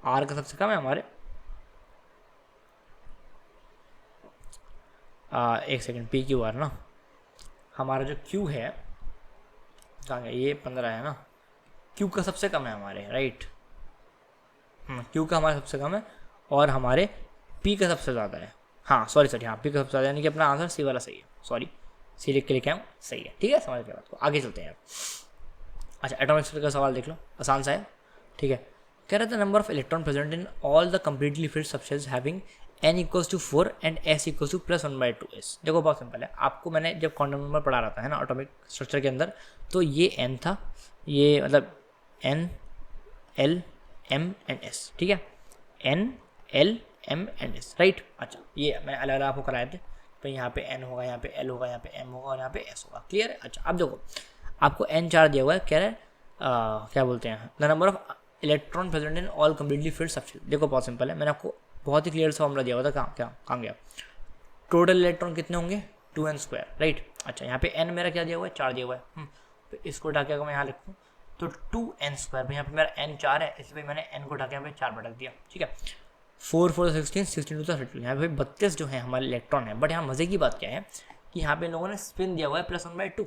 R का सबसे कम है हमारे, एक सेकेंड, PQR ना, हमारा जो Q है कहाँ गया, ये 15 है ना, Q का सबसे कम है हमारे, राइट, Q का हमारा सबसे कम है और हमारे P का सबसे ज़्यादा है, हाँ सॉरी हाँ P का सबसे ज़्यादा, यानी कि अपना आंसर C वाला सही है, सॉरी C लिख के लिखे हम, सही है, ठीक है, समझ गए बात को, आगे चलते हैं। अच्छा एटॉमिक स्ट्रक्चर का सवाल देख लो, आसान सा है, ठीक है। कह रहा था number of electron present in all the completely filled substance having n equals to 4 and s equals to plus 1/2s। देखो बहुत सिंपल है, आपको मैंने जब क्वांटम नंबर पढ़ा रहा था, है ना, एटॉमिक स्ट्रक्चर के अंदर, तो ये n था, ये मतलब n l m and s, ठीक है, n l m and s, right. अच्छा ये मैंने अलग अलग आपको कराए थे, तो यहाँ पे n होगा, यहाँ पे l होगा, यहाँ पे m होगा और यहाँ पे s होगा, क्लियर है। अच्छा अब देखो आपको n 4 दिया हुआ है, कह रहे हैं क्या बोलते हैं, the number of electron present in all completely filled substance. देखो बहुत सिंपल है, मैंने आपको बहुत ही क्लियर सा फॉर्मूला दिया हुआ था, कहाँ गया, टोटल इलेक्ट्रॉन कितने होंगे 2n², राइट। अच्छा यहाँ पे n मेरा क्या दिया हुआ है, 4 दिया हुआ है, तो इसको उठा के अगर मैं यहाँ लिखूँ तो 2n², यहाँ पे मेरा n 4 है, इसलिए मैंने n को उठा के यहाँ पे 4 भटक दिया, ठीक है। 4 4 16 16 2 32, यहाँ पे 32 जो है हमारे इलेक्ट्रॉन है। बट यहाँ मज़े की बात क्या है कि यहाँ पे इन लोगों ने स्पिन दिया हुआ है प्लस 1/2,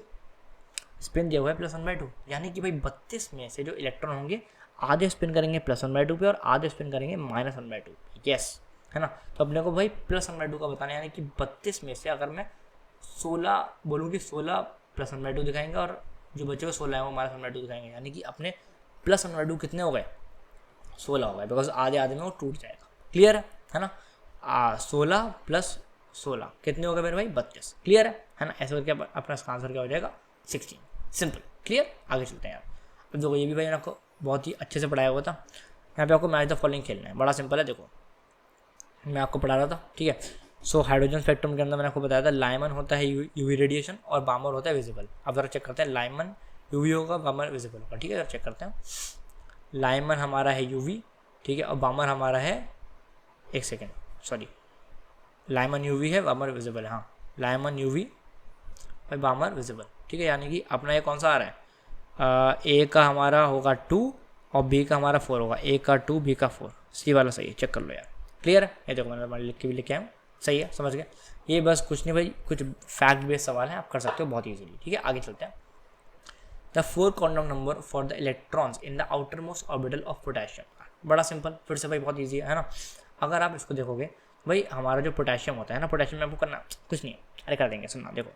स्पिन दिया हुआ है प्लस 1/2, यानी कि भाई 32 में से जो इलेक्ट्रॉन होंगे आधे स्पिन करेंगे प्लस 1/2 पे और आधे स्पिन करेंगे माइनस 1/2, यस, है ना। तो अपने को भाई प्लस 1/2 का बताना है, यानी कि 32 में से अगर मैं 16 बोलूँगी 16 प्लस 1/2 दिखाएंगे और जो बचे हुए 16 है वो माइनस 1/2 दिखाएंगे, यानी कि अपने प्लस 1/2 कितने हो गए, 16 हो गए, बिकॉज आधे आधे में वो टूट जाएगा, क्लियर है ना। 16 प्लस 16 कितने हो गए मेरे भाई 32, क्लियर है ना। ऐसे करके अपना इसका आंसर क्या हो जाएगा 16, सिंपल, क्लियर। आगे चलते हैं यार। अब देखो ये भी भाई आपको बहुत ही अच्छे से पढ़ाया हुआ था, यहाँ पे आपको मैच द फॉलोइंग खेलना है, बड़ा सिंपल है। देखो मैं आपको पढ़ा रहा था, ठीक है। सो हाइड्रोजन स्पेक्ट्रम के अंदर मैंने आपको बताया था लाइमन होता है यूवी रेडिएशन और बामर होता है विजिबल। अब जरा चेक करते हैं, लाइमन यूवी होगा, बामर विजिबल होगा, ठीक है। जरा चेक करते हैं, लाइमन हमारा है यूवी, ठीक है, और बामर हमारा है, एक सेकेंड सॉरी, लाइमन यूवी है, बामर विजिबल है, हाँ लाइमन यूवी भाई बामर विजिबल, ठीक है। यानी कि अपना ये कौन सा आ रहा है, ए का हमारा होगा 2 और बी का हमारा 4 होगा, ए का 2 बी का 4, सी वाला सही है, चेक कर लो यार, क्लियर है। ये देखो मैंने लिख के भी लिखे हैं, सही है, समझ गए। ये बस कुछ नहीं भाई, कुछ फैक्ट बेस्ड सवाल है, आप कर सकते हो बहुत ईजिली, ठीक है। आगे चलते हैं। The 4 quantum number for the electrons in the outer most orbital of potassium, बड़ा सिंपल, फिर से भाई बहुत ईजी है ना। अगर आप इसको देखोगे भाई, हमारा जो पोटेशियम होता है ना, पोटेशियम में आपको करना कुछ नहीं है, अरे कर देंगे, सुनना, देखो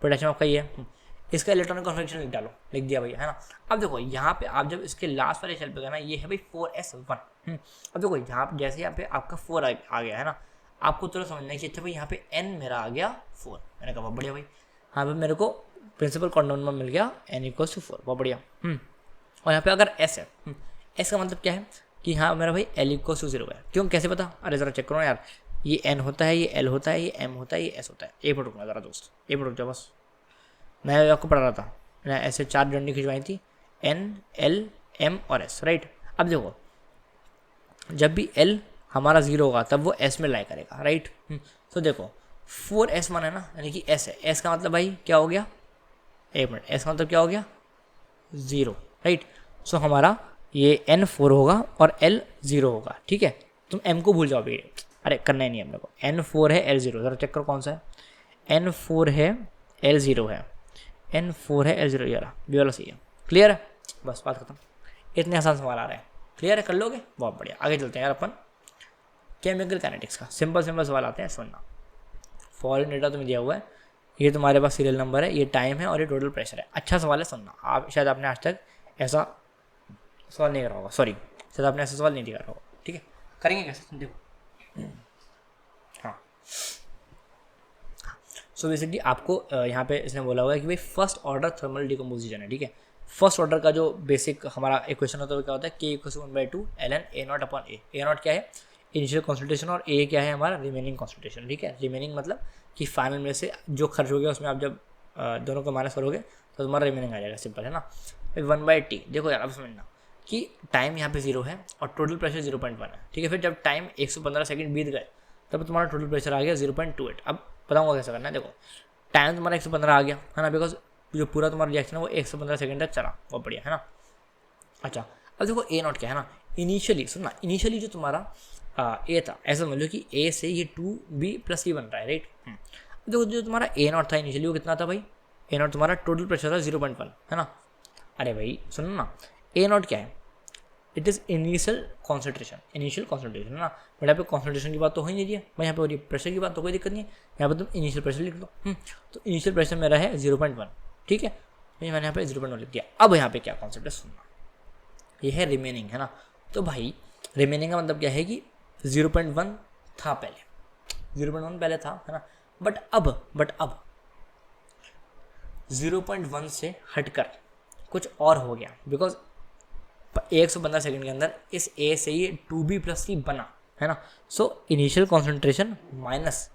पोटेशियम आपका ये है, इसका इलेक्ट्रॉनिक कॉन्फिगरेशन लिख डालो, लिख दिया भैया, है ना। अब देखो यहाँ पे आप जब इसके लास्ट वाले शेल पे गए ना, ये है भाई 4s1। अब देखो यहाँ पे जैसे यहाँ पे आपका 4 आ गया है ना, आपको थोड़ा समझना चाहिए, अच्छा भाई यहाँ पे n मेरा आ गया 4, मैंने कहा बहुत बढ़िया भाई, हाँ भाई मेरे को प्रिंसिपल क्वांटम नंबर मिल गया n इक्वल्स टू 4, बहुत बढ़िया। और यहाँ पे अगर s है, s का मतलब क्या है कि हाँ मेरा भाई l इक्वल्स टू 0 है, क्यों कैसे पता, अरे ज़रा चेक करो यार, ये n होता है, ये l होता है, ये m होता है, ये s होता है। एक मिनट रुकना ज़रा दोस्त, एक मिनट रुक जाओ बस, मैं आपको पढ़ा रहा था, मैंने ऐसे 4 डंडी खिंचवाई थी, n l m और s, राइट। अब देखो जब भी l हमारा 0 होगा तब वो s में लाई करेगा, राइट। तो देखो 4s1 है ना, यानी कि s है, s का मतलब भाई क्या हो गया, एक मिनट, s का मतलब क्या हो गया 0, राइट। सो हमारा ये N4 होगा और L0 होगा, ठीक है। तुम M को भूल जाओ भैया, अरे करना ही नहीं है अपने को। N4 है L0, ज़रा चेक करो कौन सा है। N4 है L0 है, N4 है L0, ये वाला सही है। क्लियर है, बस बात खत्म। इतने आसान सवाल आ रहे हैं, क्लियर है, कर लोगे, बहुत बढ़िया। आगे चलते हैं यार अपन केमिकल काइनेटिक्स का। सिंपल सवाल आते हैं, सुनना। फॉलोइंग डेटा तुम्हें दिया हुआ है, ये तुम्हारे पास सीरियल नंबर है, ये टाइम है और ये टोटल प्रेशर है। अच्छा सवाल है, सुनना। आप शायद आपने आज तक ऐसा सवाल नहीं करा होगा, सॉरी, शायद आपने ऐसा सवाल नहीं दिया होगा, ठीक है। करेंगे कैसे, देखो। हाँ, सो बेसिकली आपको यहाँ पे इसने बोला हुआ है कि भाई फर्स्ट ऑर्डर थर्मल डिकम्पोजिशन है, ठीक है। फर्स्ट ऑर्डर का जो बेसिक हमारा इक्वेशन होता है वो क्या होता है, K equal to 1/2 ln A0 upon A. A0 क्या है, इनिशियल कॉन्सेंट्रेशन, और ए क्या है हमारा, रिमेनिंग कॉन्सेंट्रेशन, ठीक है। रिमेनिंग मतलब कि फाइनल में से जो खर्च हो गया उसमें आप जब दोनों को माइनस करोगे तो तुम्हारा रिमेनिंग आ जाएगा, सिंपल है ना। 1/t, देखो यार अब समझना कि टाइम यहाँ पे 0 है और टोटल प्रेशर 0.1 है, ठीक है। फिर जब टाइम 115 सेकंड बीत गए तब तुम्हारा टोटल प्रेशर आ गया 0.28। अब बताऊँगा कैसे करना है, देखो। टाइम तुम्हारा 115 आ गया है ना, बिकॉज जो पूरा तुम्हारा रिएक्शन है वो 115 सेकंड तक चला, बहुत बढ़िया है ना। अच्छा, अब देखो A0 क्या है ना, इनिशियली सुनना, इनिशियली जो तुम्हारा ए था, ऐसा समझ लो कि ए से ये 2b + c बन रहा है, राइट। देखो जो तुम्हारा A0 था इनिशियली वो कितना था भाई, A0 तुम्हारा टोटल प्रेशर था 0.1, है ना। अरे भाई सुनो ना, A0 क्या है, इट इज़ इनिशियल कॉन्सेंट्रेशन, है ना। बट यहाँ पे कॉन्सेंट्रेशन की बात तो हो ही नहीं रही है भाई, यहाँ पे हो रही है प्रेशर की बात, तो कोई दिक्कत नहीं है, यहाँ पे तुम इनिशियल प्रेशर लिख लो। तो इनिशियल प्रेशर मेरा है 0.1, ठीक है। मैंने यहाँ पे 0.1 लिख दिया। अब यहाँ पे क्या कॉन्सेप्ट है, सुनना, ये है रिमेनिंग, है ना। तो भाई रिमेनिंग का मतलब क्या है कि 0.1 था पहले, 0.1 पहले था, है ना। बट अब 0.1 से हटकर कुछ और हो गया, बिकॉज 115 सेकंड के अंदर इस ए से ये 2b + c बना, है ना। सो इनिशियल कॉन्सेंट्रेशन माइनस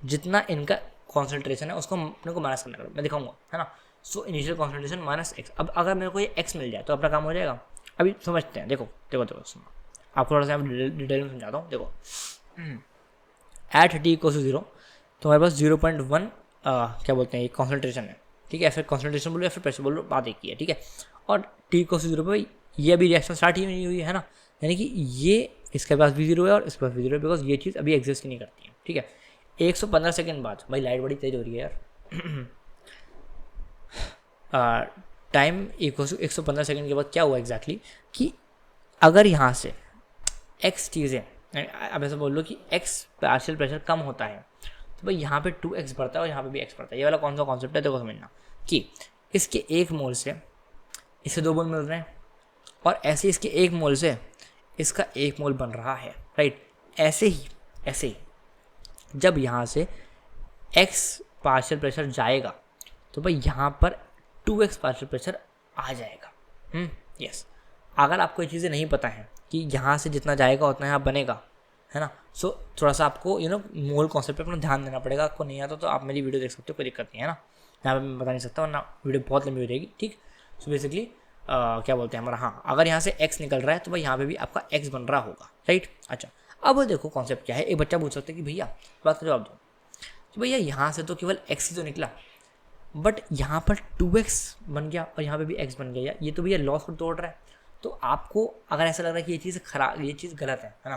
जितना इनका कॉन्सेंट्रेशन है उसको अपने को माइनस करना पड़ेगा, मैं दिखाऊंगा, है ना। So initial concentration minus x। अब अगर मेरे को ये x मिल जाए तो अपना काम हो जाएगा। अभी समझते हैं, देखो सुनो, आपको थोड़ा सा डिटेल में समझाता हूँ। देखो एट t = 0 तुम्हारे पास 0.1 क्या बोलते हैं ये कॉन्सेंट्रेशन है, ठीक है। फिर कॉन्सेंट्रेशन बोलो या फिर प्रेशर बोलो, बात एक ही है, ठीक है। और t = 0 पे ये अभी रिएक्शन स्टार्ट ही नहीं हुई है ना, यानी कि ये इसके पास भी 0 है और इसके पास भी 0 है, बिकॉज ये चीज़ अभी एग्जिस्ट नहीं करती है, ठीक है। 115 सेकंड बाद, भाई लाइट बड़ी तेज हो रही है यार। टाइम = 115 सेकंड के बाद क्या हुआ एग्जैक्टली कि अगर यहाँ से x चीज़ें, अब ऐसा बोल लो कि x पार्शियल प्रेशर कम होता है तो भाई यहाँ पे 2x बढ़ता है और यहाँ पे भी x बढ़ता है। ये वाला कौन सा कॉन्सेप्ट है, देखो समझना कि इसके 1 मोल से इसे 2 मोल मिल रहे हैं और ऐसे इसके 1 मोल से इसका 1 मोल बन रहा है, राइट। ऐसे ही जब यहाँ से x पार्शियल प्रेशर जाएगा तो भाई यहाँ पर 2x पार्शियल प्रेशर आ जाएगा। यस, अगर आपको ये चीज़ें नहीं पता है कि यहाँ से जितना जाएगा उतना यहाँ बनेगा, है ना। सो थोड़ा सा आपको मोल कॉन्सेप्ट पे अपना ध्यान देना पड़ेगा। आपको नहीं आता तो आप मेरी वीडियो देख सकते हो, कोई दिक्कत नहीं है ना। यहाँ पे मैं बता नहीं सकता वरना वीडियो बहुत लंबी हो जाएगी, ठीक। सो बेसिकली क्या बोलते हैं हमारा, हाँ, अगर यहाँ से x निकल रहा है तो भाई यहाँ पे भी आपका x बन रहा होगा, राइट। अच्छा, अब देखो कॉन्सेप्ट क्या है। एक बच्चा पूछ सकता है कि भैया बात का जवाब दो, तो भैया यहाँ से तो केवल x ही तो निकला, बट यहाँ पर 2x बन गया और यहाँ पे भी x बन गया, ये तो भैया लॉस को तोड़ रहा है। तो आपको अगर ऐसा लग रहा है कि ये चीज़ खराब, ये चीज़ गलत है ना,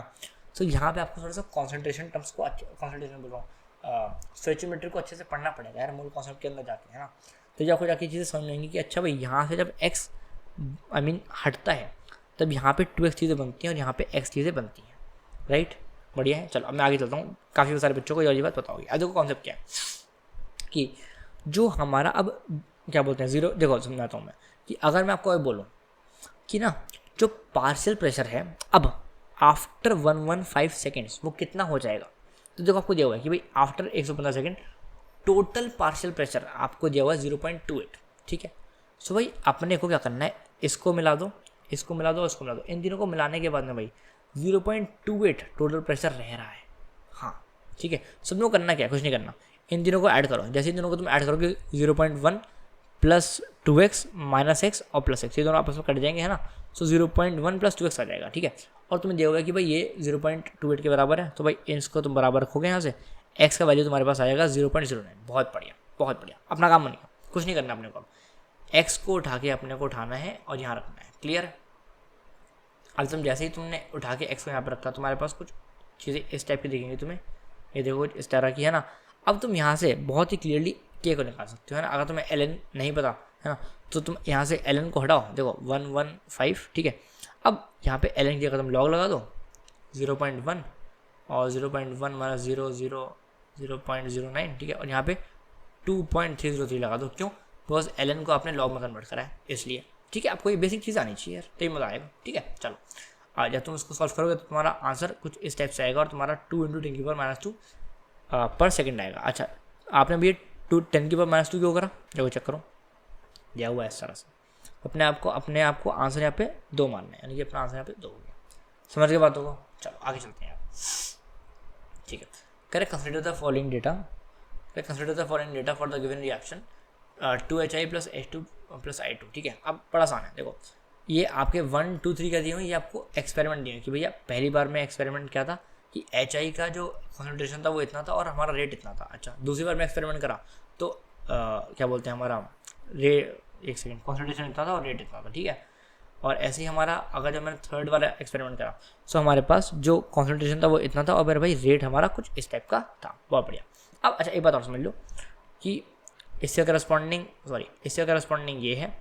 तो यहाँ पे आपको थोड़ा सा कॉन्सेंट्रेशन टर्म्स को कॉन्सेंट्रेशन बोल रहा हूँ, स्टोइचियोमेट्री को अच्छे से पढ़ना पड़ेगा यार, मूल कॉन्सेप्ट के अंदर जाके, है ना। तो आपको जाके चीज़ें समझ लेंगी कि अच्छा भाई यहाँ से जब x हटता है तब यहाँ पे 2x चीज़ें बनती हैं और यहाँ पे x चीज़ें बनती हैं, राइट। बढ़िया है, चलो अब मैं आगे चलता हूँ। काफ़ी सारे बच्चों को ये बात पता होगी। अब देखो कॉन्सेप्ट क्या है कि जो हमारा अब क्या बोलते हैं जीरो, देखो समझाता हूँ मैं कि अगर मैं आपको बोलूँ कि ना जो पार्शियल प्रेशर है अब आफ्टर 115 सेकेंड्स वो कितना हो जाएगा, तो देखो आपको दिया हुआ है कि भाई after 115 second total partial pressure आपको दिया हुआ है 0.28, ठीक है। सो भाई अपने को क्या करना है, इसको मिला दो, इसको मिला दो, इसको मिला दो, इन तीनों को मिलाने के बाद में भाई 0.28 टोटल प्रेशर रह रहा है, हाँ ठीक है। सब लोग करना क्या है, कुछ नहीं करना, इन तीनों को ऐड करो। जैसे इन दोनों को तुम ऐड करोगे 0.1 + 2x - x और +x, ये दोनों आपस में कट जाएंगे, है ना। सो 0.1 + 2x आ जाएगा, ठीक है। और तुम्हें दिया होगा कि भाई ये 0.28 के बराबर है, तो भाई इसको तुम बराबर रखोगे यहाँ से, x का वैल्यू तुम्हारे पास आ जाएगा 0.09। बहुत बढ़िया, बहुत बढ़िया, अपना काम बनेगा, कुछ नहीं करना अपने को। x को उठा के अपने को उठाना है और यहाँ रखना है, क्लियर है। अब तुम जैसे ही तुमने उठा के एक्स को यहाँ पर रखा, तुम्हारे पास कुछ चीज़ें इस टाइप की दिखेंगी तुम्हें, ये देखो इस तरह की है ना। अब तुम यहाँ से बहुत ही क्लियरली के को निकाल सकते हो, है ना। अगर तुम्हें ln नहीं पता है ना, तो तुम यहाँ से ln को हटाओ, देखो 115, ठीक है। अब यहाँ पे ln की अगर तुम लॉग लगा दो 0.1 और 0.1 माइनस 009, ठीक है। और यहाँ पे 2.303 लगा दो, क्यों? बिकॉज ln को आपने लॉग में कन्वर्ट करा है इसलिए, ठीक है। आपको ये बेसिक चीज़ आनी चाहिए यार, तो ये मज़ा आएगा, ठीक है। चलो जब तुम इसको सॉल्व करोगे तो तुम्हारा आंसर कुछ इस टाइप से आएगा और तुम्हारा 2 × 10⁻² पर सेकंड आएगा। अच्छा, आपने भी 10⁻² क्यों करा, देखो चेक करो, दिया हुआ है इस तरह से। अपने आप को आंसर यहाँ पे 2 मानना है, यानी कि अपना आंसर यहाँ पे 2 हो गया। समझ के बातों को, चलो आगे चलते हैं यार, ठीक है। Correct, consider the following data for the given reaction 2HI + H2 + I2, ठीक है। अब बड़ा आसान है, देखो ये आपके 1, 2, 3 का दिए हुए, ये आपको एक्सपेरिमेंट दिए कि भैया पहली बार में एक्सपेरिमेंट क्या था कि HI का जो कॉन्सेंट्रेशन था वो इतना था और हमारा रेट इतना था। अच्छा, दूसरी बार में एक्सपेरिमेंट करा तो क्या बोलते हैं, हमारा एक सेकेंड, कॉन्सेंट्रेशन इतना था और रेट इतना था, ठीक है। और ऐसे ही हमारा अगर जब मैंने थर्ड वाला एक्सपेरिमेंट करा तो हमारे पास जो कॉन्सेंट्रेशन था वो इतना था और मेरे भाई रेट हमारा कुछ इस टाइप का था। बहुत बढ़िया। अब अच्छा एक बात और समझ लो कि इससे करस्पॉन्डिंग ये है,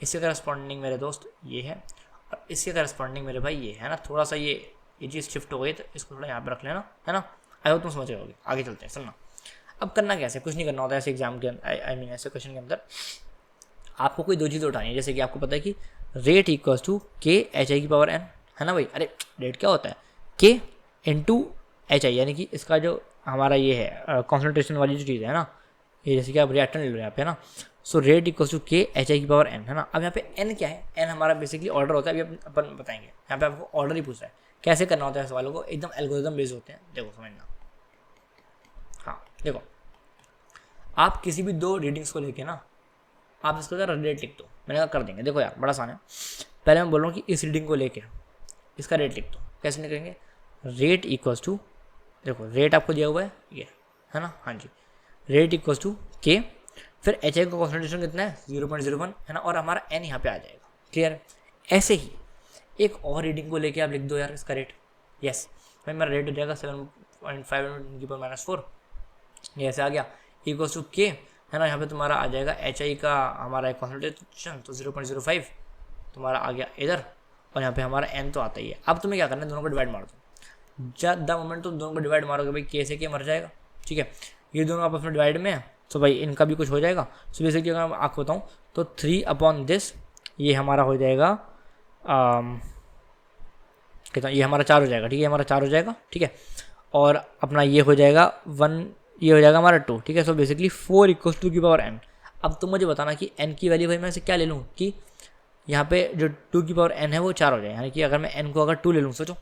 इससे करस्पॉन्डिंग मेरे दोस्त ये है, और इसके करस्पॉन्डिंग मेरे भाई ये है ना। थोड़ा सा ये चीज़ शिफ्ट हो गई तो इसको थोड़ा यहाँ पे रख लेना, है ना। आई होप तुम समझ रहे होगे। आगे चलते हैं, सुनना। अब करना कैसे, कुछ नहीं करना होता है ऐसे एग्जाम के आई मीन ऐसे क्वेश्चन के अंदर। आपको कोई 2 चीज़ें उठानी है, जैसे कि आपको पता है कि रेट इक्वल्स टू k/HI⁴n, है ना भाई। अरे रेट क्या होता है, k × HI, यानी कि इसका जो हमारा ये है कॉन्सेंट्रेशन वाली जो चीज़ है ना, ये जैसे कि आप रिएक्टर ले लो यहाँ पे ना। So rate equals to k/HI⁴n, है ना। अब यहाँ पे n क्या है, n हमारा बेसिकली ऑर्डर होता है, अभी अपन बताएंगे। यहाँ पे आपको ऑर्डर ही पूछ रहा है, कैसे करना होता है सवालों को, एकदम एल्गोरिथम बेस्ड होते हैं, देखो समझना। हाँ देखो, आप किसी भी 2 रीडिंग्स को लेके ना आप इसको जरा रेट लिख दो। मैंने कहा कर देंगे, देखो यार बड़ा आसान है। पहले मैं बोल रहा हूँ कि इस रीडिंग को लेके इसका रेट लिख दो। कैसे लिखेंगे, रेट इक्वल्स टू, देखो रेट आपको दिया हुआ है ये, है ना, हाँ जी। रेट इक्वल्स टू k, फिर HI का कॉन्सेंट्रेशन कितना है 0.01, है ना, और हमारा n यहाँ पे आ जाएगा। क्लियर है। ऐसे ही एक और रीडिंग को लेके आप लिख दो यार इसका रेट। यस भाई, मेरा रेट हो जाएगा 7.5 × 10⁻⁴, ये ऐसे आ गया, इक्वल्स टू k, है ना। यहाँ पे तुम्हारा आ जाएगा HI का हमारा कॉन्सेंट्रेशन तो 0.05 तुम्हारा आ गया इधर, और यहाँ पे हमारा n तो आता ही है। अब तुम्हें क्या करना है, दोनों को डिवाइड मार दो। जब द मोमेंट तुम दोनों को डिवाइड मारोगे भाई k से k मर जाएगा, ठीक है। ये दोनों आपस में डिवाइड में है तो भाई इनका भी कुछ हो जाएगा। सो बेसिकली अगर मैं आपको बताऊँ तो 3/this ये हमारा हो जाएगा कितना, ये हमारा 4 हो जाएगा, ठीक है, हमारा 4 हो जाएगा, ठीक है। और अपना ये हो जाएगा 1, ये हो जाएगा हमारा 2, ठीक है। सो बेसिकली 4 = 2 की पावर n। अब तुम मुझे बताना कि n की वैल्यू भाई मैं से क्या ले लूँ कि यहाँ पे जो 2 की पावर n है वो 4 हो जाए, यानी कि अगर मैं n को अगर 2 ले लूँ, सोचो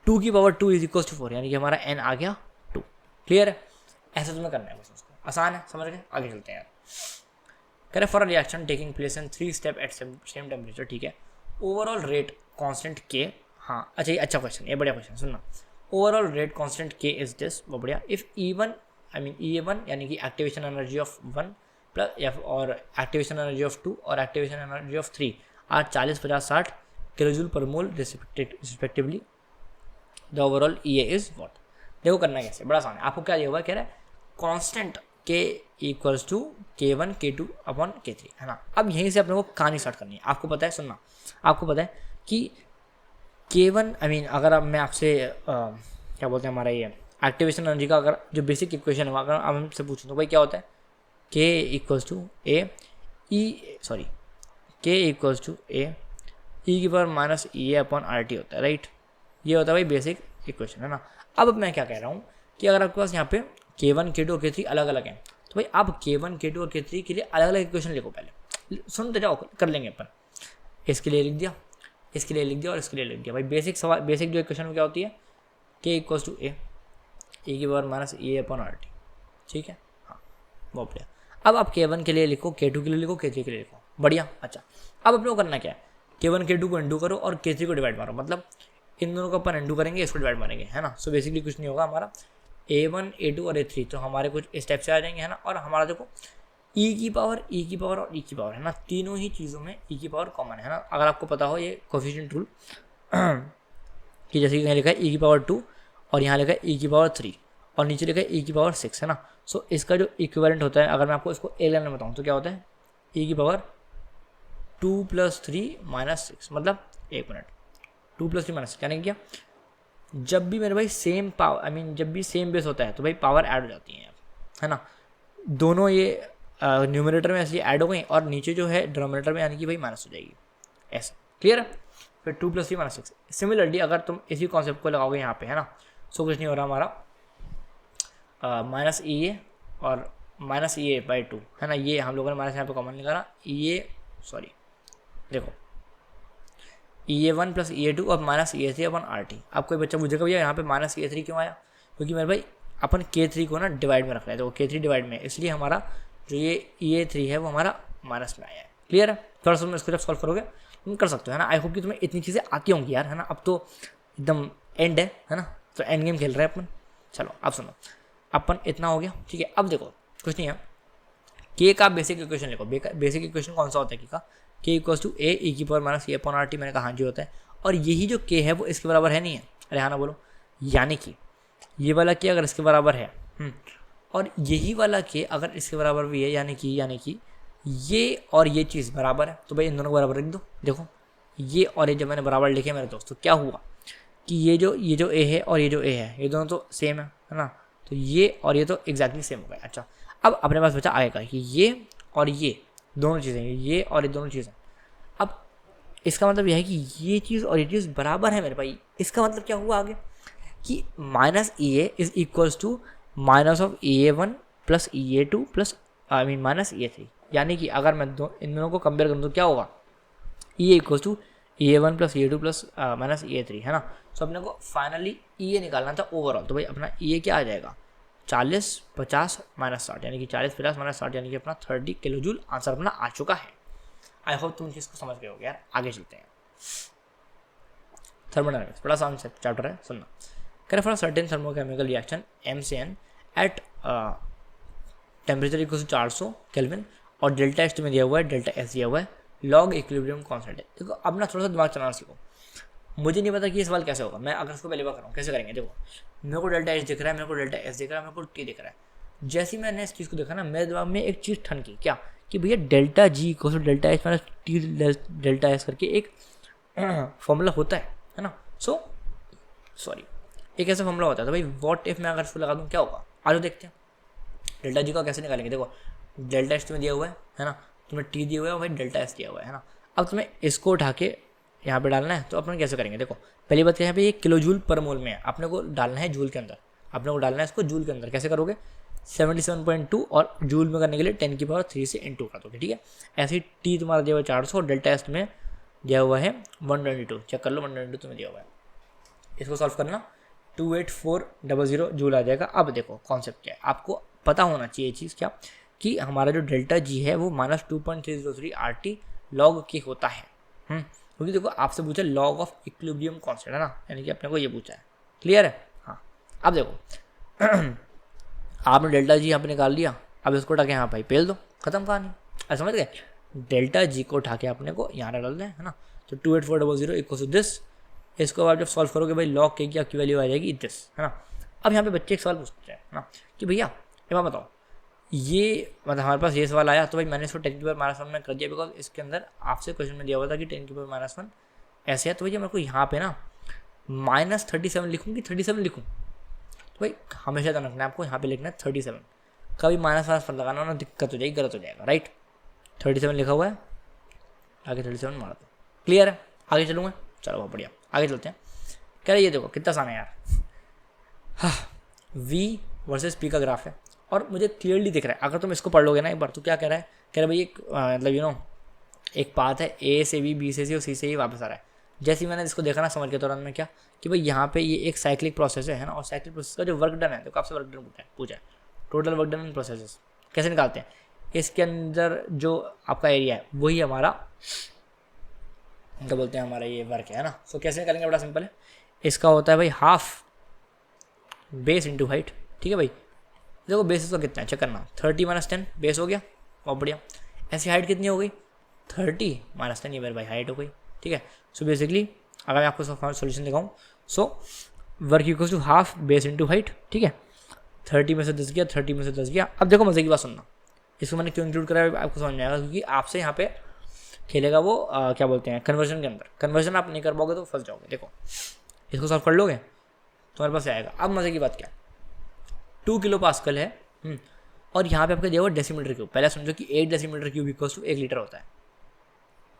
2 की पावर 2 = 4, यानी कि हमारा n आ गया 2। क्लियर है। ऐसा तुम्हें करना है बस, उसको आसान है, समझ गए। आगे चलते हैं यार। कह रहे for a reaction taking place in 3 step at same temperature, ठीक है। ओवरऑल रेट कांस्टेंट k, हाँ अच्छा ये अच्छा क्वेश्चन, ये बढ़िया क्वेश्चन, सुनना। Overall rate constant k is this, वो बढ़िया। इफ E1 यानी कि एक्टिवेशन एनर्जी ऑफ 1 प्लस और एक्टिवेशन एनर्जी ऑफ 2 और activation energy of 3 are 40, 50, 60 kJ/mol respectively, the overall EA is what. देखो करना कैसे, बड़ा आसान है। आपको क्या दिया हुआ है, कह रहा है constant k equals to k1 k2/k3, है ना। अब यहीं से अपने को कहानी स्टार्ट करनी है। आपको पता है, सुनना, आपको पता है कि k1 अगर अब मैं आपसे क्या बोलते हैं हमारा ये एक्टिवेशन एनर्जी का अगर जो बेसिक इक्वेशन है अगर अब हमसे पूछूँ तो भाई क्या होता है, k equals to A e⁻⁻⁸ होता है, राइट। ये होता है भाई बेसिक इक्वेशन, है ना। अब मैं क्या कह रहा हूँ कि अगर आपके पास यहाँ पे k1 k2 और k3 अलग अलग हैं तो भाई आप k1 k2 और k3 के लिए अलग अलग इक्वेशन लिखो। पहले सुनते जाओ, कर लेंगे अपन। इसके लिए लिख दिया, इसके लिए लिख दिया और इसके लिए लिख दिया। भाई बेसिक जो इक्वेशन क्या होती है, k इक्वल्स टू e⁻⁻⁸ ठीक है, हाँ बहुत बढ़िया। अब आप k1 के लिए लिखो, k2 के लिए लिखो, k3 के लिए लिखो, बढ़िया। अच्छा अब अपने को करना क्या है, k1 k2 को इंटू करो और k3 को डिवाइड मारो, मतलब इन दोनों को अपन इंटू करेंगे, इसको डिवाइड मारेंगे, है ना। सो बेसिकली कुछ नहीं होगा, हमारा a1 a2 और a3 तो हमारे कुछ इस टाइप से आ जाएंगे, है ना। और हमारा देखो e की पावर और e की पावर, है ना, तीनों ही चीज़ों में e की पावर कॉमन है ना। अगर आपको पता हो ये कोफिशिएंट रूल, कि जैसे कि यहाँ लिखा है e की पावर 2 और यहाँ लिखा है e की पावर 3 और नीचे लिखा है e की पावर 6 है ना। सो इसका जो इक्विवेलेंट होता है, अगर मैं आपको इसको ए लाइन में बताऊँ तो क्या होता है, e की पावर 2 + 3 - 6, मतलब 1 मिनट, 2 + 3 - 6 यानी क्या, जब भी मेरे भाई सेम पावर जब भी सेम बेस होता है तो भाई पावर ऐड हो जाती है ना। दोनों ये न्यूमरेटर में ऐसे ऐड हो गई और नीचे जो है डिनोमिनेटर में यानी कि भाई माइनस हो जाएगी, ऐसा क्लियर है। फिर 2 + 3 - 6। सिमिलरली अगर तुम इसी कॉन्सेप्ट को लगाओगे यहाँ पे, है ना, सो कुछ नहीं हो रहा हमारा, -EA और -EA/2 है ना, ये हम लोगों ने माइनस यहाँ पे कॉमन निकाला, सॉरी देखो EA1 + EA2 और -EA3/RT। अब कोई बच्चा पूछेगा भैया यहाँ पे -EA3 क्यों आया, क्योंकि मेरे भाई अपन K3 को ना डिवाइड में रख रहे हैं, तो K3 डिवाइड में, इसलिए हमारा जो ये EA3 है वो हमारा माइनस में आया है। क्लियर है, थोड़ा सा तुम इसको जब सॉल्व करोगे तुम कर सकते हो, है ना। आई होप कि तुम्हें इतनी चीज़ें आती होंगी यार, है ना। अब तो एकदम एंड है ना, तो एंड गेम खेल रहे हैं अपन। चलो अब सुनो, अपन इतना हो गया, ठीक है। अब देखो कुछ नहीं है, के का बेसिक इक्वेशन लिखो। बेसिक इक्वेशन कौन सा होता है के का, k = a e की पावर -a/RT। मैंने कहा हाँ जी होता है, और यही जो k है वो इसके बराबर है नहीं है, अरे हाँ ना बोलो, यानी कि ये वाला k अगर इसके बराबर है और यही वाला k अगर इसके बराबर भी है, यानी कि ये और ये चीज़ बराबर है, तो भाई इन दोनों को बराबर लिख दो। देखो ये और ये जब मैंने बराबर लिखे मेरे दोस्तों, क्या हुआ कि ये जो a है और ये जो a है, ये दोनों तो सेम है ना, तो ये और ये तो एग्जैक्टली सेम हो गए। अच्छा, अब अपने पास बचा आगे का कि ये और ये दोनों चीज़ें, ये और ये दोनों चीज़ें। अब इसका मतलब यह है कि ये चीज़ और ये चीज़ बराबर है मेरे भाई। इसका मतलब क्या हुआ आगे कि -EA is equals to -EA1 + EA2 -EA3, यानी कि अगर मैं इन दोनों को कंपेयर करूँ तो क्या होगा, EA = EA1 + EA2 -EA3, है ना। तो अपने को फाइनली EA निकालना था ओवरऑल, तो भाई अपना EA क्या आ जाएगा, 40, 50 -60, यानी कि 40, 50 -60, यानी कि अपना 30 किलो जूल आंसर अपना आ चुका है। आई होप तुम चीज़ को समझ गए होगे यार। आगे चलते हैं, थर्मोडायनामिक्स बड़ा आसान चैप्टर है, सुनना। कह रहे for certain thermochemical reaction M(n) at temperature = 400 kelvin और डेल्टा एच में दिया हुआ है, डेल्टा एस दिया हुआ है, लॉग इक्विलिब्रियम कांस्टेंट है। देखो अब ना थोड़ा सा दिमाग चलाना सीखो। मुझे नहीं पता कि ये सवाल कैसे होगा, मैं अगर इसको पहली बार कर रहा हूँ कैसे करेंगे। देखो मेरे को डेल्टा एच दिख रहा है, मेरे को डेल्टा एस दिख रहा है, मेरे को टी दिख रहा है। जैसे ही मैंने इस चीज़ को देखा ना, मेरे दिमाग में एक चीज़ ठन की, क्या कि भैया डेल्टा जी को delta H minus T delta S करके एक फॉर्मूला होता है ना। सॉरी एक ऐसा फॉर्मूला होता है। तो भाई व्हाट इफ मैं अगर इसको लगा दूँ क्या होगा, आज देखते हैं डेल्टा जी का कैसे निकालेंगे। देखो डेल्टा एच तुम्हें दिया हुआ है ना, तुम्हें टी दिया हुआ है, भाई डेल्टा एस दिया हुआ है ना। अब तुम्हें इसको उठा के यहाँ पे डालना है, तो अपन कैसे करेंगे। देखो पहली बात यहाँ पे ये किलो जूल पर मोल में है, अपने को डालना है जूल के अंदर, अपने को डालना है इसको जूल के अंदर। कैसे करोगे, 77.2 और जूल में करने के लिए 10⁻³ से इंटू कर दोगे, ठीक है। ऐसे ही टी तुम्हारा दिया हुआ 400 और डेल्टा एस में दिया हुआ है 122, चेक कर लो 122 तुम्हें दिया हुआ है। इसको सॉल्व करना 28400 जूल आ जाएगा। अब देखो कॉन्सेप्ट क्या है, आपको पता होना चाहिए चीज़ क्या कि हमारा जो डेल्टा जी है वो -2.303 RT लॉग की होता है। क्योंकि देखो आपसे पूछा लॉग ऑफ इक्विलिब्रियम कांस्टेंट, है ना, यानी कि अपने को ये पूछा है। क्लियर है, हाँ। अब देखो आपने डेल्टा जी यहाँ पे निकाल लिया, अब इसको उठा के यहाँ भाई पेल दो, खत्म कहानी। अब समझ गए, डेल्टा जी को उठा के अपने को यहाँ डाल दें, है ना। तो 28400 = दिस। इसको आप जब सॉल्व करोगे भाई लॉग के की वैल्यू आ जाएगी दिस, है ना। अब यहाँ पे बच्चे एक सवाल पूछते हैं ना कि भैया ये बात बताओ, ये मतलब हमारे पास ये सवाल आया तो भाई मैंने इसको 10⁻⁻1 में कर दिया, बिकॉज इसके अंदर आपसे क्वेश्चन में दिया हुआ था कि 10⁻⁻1 ऐसे है। तो भैया मेरे को यहाँ पे ना -37 लिखूँ कि 37 लिखूँ, तो भाई हमेशा ध्यान रखना है आपको, यहाँ पे लिखना है 37। कभी माइनस पर लगाना ना दिक्कत हो जाएगी, गलत हो जाएगा, राइट। 37 लिखा हुआ है, आगे 37 मारा दो। क्लियर है, आगे चलूँगा, चलो बहुत बढ़िया, आगे चलते हैं। कह रहे ये देखो कितना आसान है यार, हाँ V वर्सेस P का ग्राफ है और मुझे क्लियरली दिख रहा है। अगर तुम इसको पढ़ लोगे ना एक बार तो क्या कह रहा है, कह रहा है भाई एक मतलब एक पाथ है A से B से C और C से E वापस आ रहा है। जैसे ही मैंने इसको देखा ना समझ के दौरान में क्या कि भाई यहाँ पे ये एक साइक्लिक प्रोसेस है ना, और साइक्लिक प्रोसेस का जो वर्क डन है, देखो आपसे वर्क डन पूछा है total work done in processes कैसे निकालते हैं। इसके अंदर जो आपका एरिया है वही हमारा क्या बोलते हैं, हमारा ये वर्क है ना। सो कैसे निकालेंगे, बड़ा सिंपल है। इसका होता है भाई हाफ बेस इंटू हाइट, ठीक है भाई। देखो बेस इसका कितना है चेक करना, 30 - 10 बेस हो गया, बहुत बढ़िया। ऐसी हाइट कितनी हो गई 30 - 10, ये मेरे भाई हाइट हो गई, ठीक है। सो बेसिकली अगर मैं आपको सोल्यूशन दिखाऊँ, so work equals to half base into height, ठीक है, 30 में से 10 गया, 30 में से 10 गया। अब देखो मजे की बात सुनना, इसको मैंने क्यों इंक्लूड करा है आपको समझ में आएगा, क्योंकि आपसे यहाँ पे खेलेगा वो क्या बोलते हैं कन्वर्जन के अंदर। कन्वर्जन आप नहीं कर पाओगे तो फंस जाओगे। देखो इसको सॉल्व कर लोगे तुम्हारे पास आएगा। अब मजे की बात क्या, 2 किलो पास्कल है और यहाँ पे आपका दिया हुआ डेसीमीटर क्यूब। पहले समझो कि 1 decimetre cube equals to 1 litre होता है,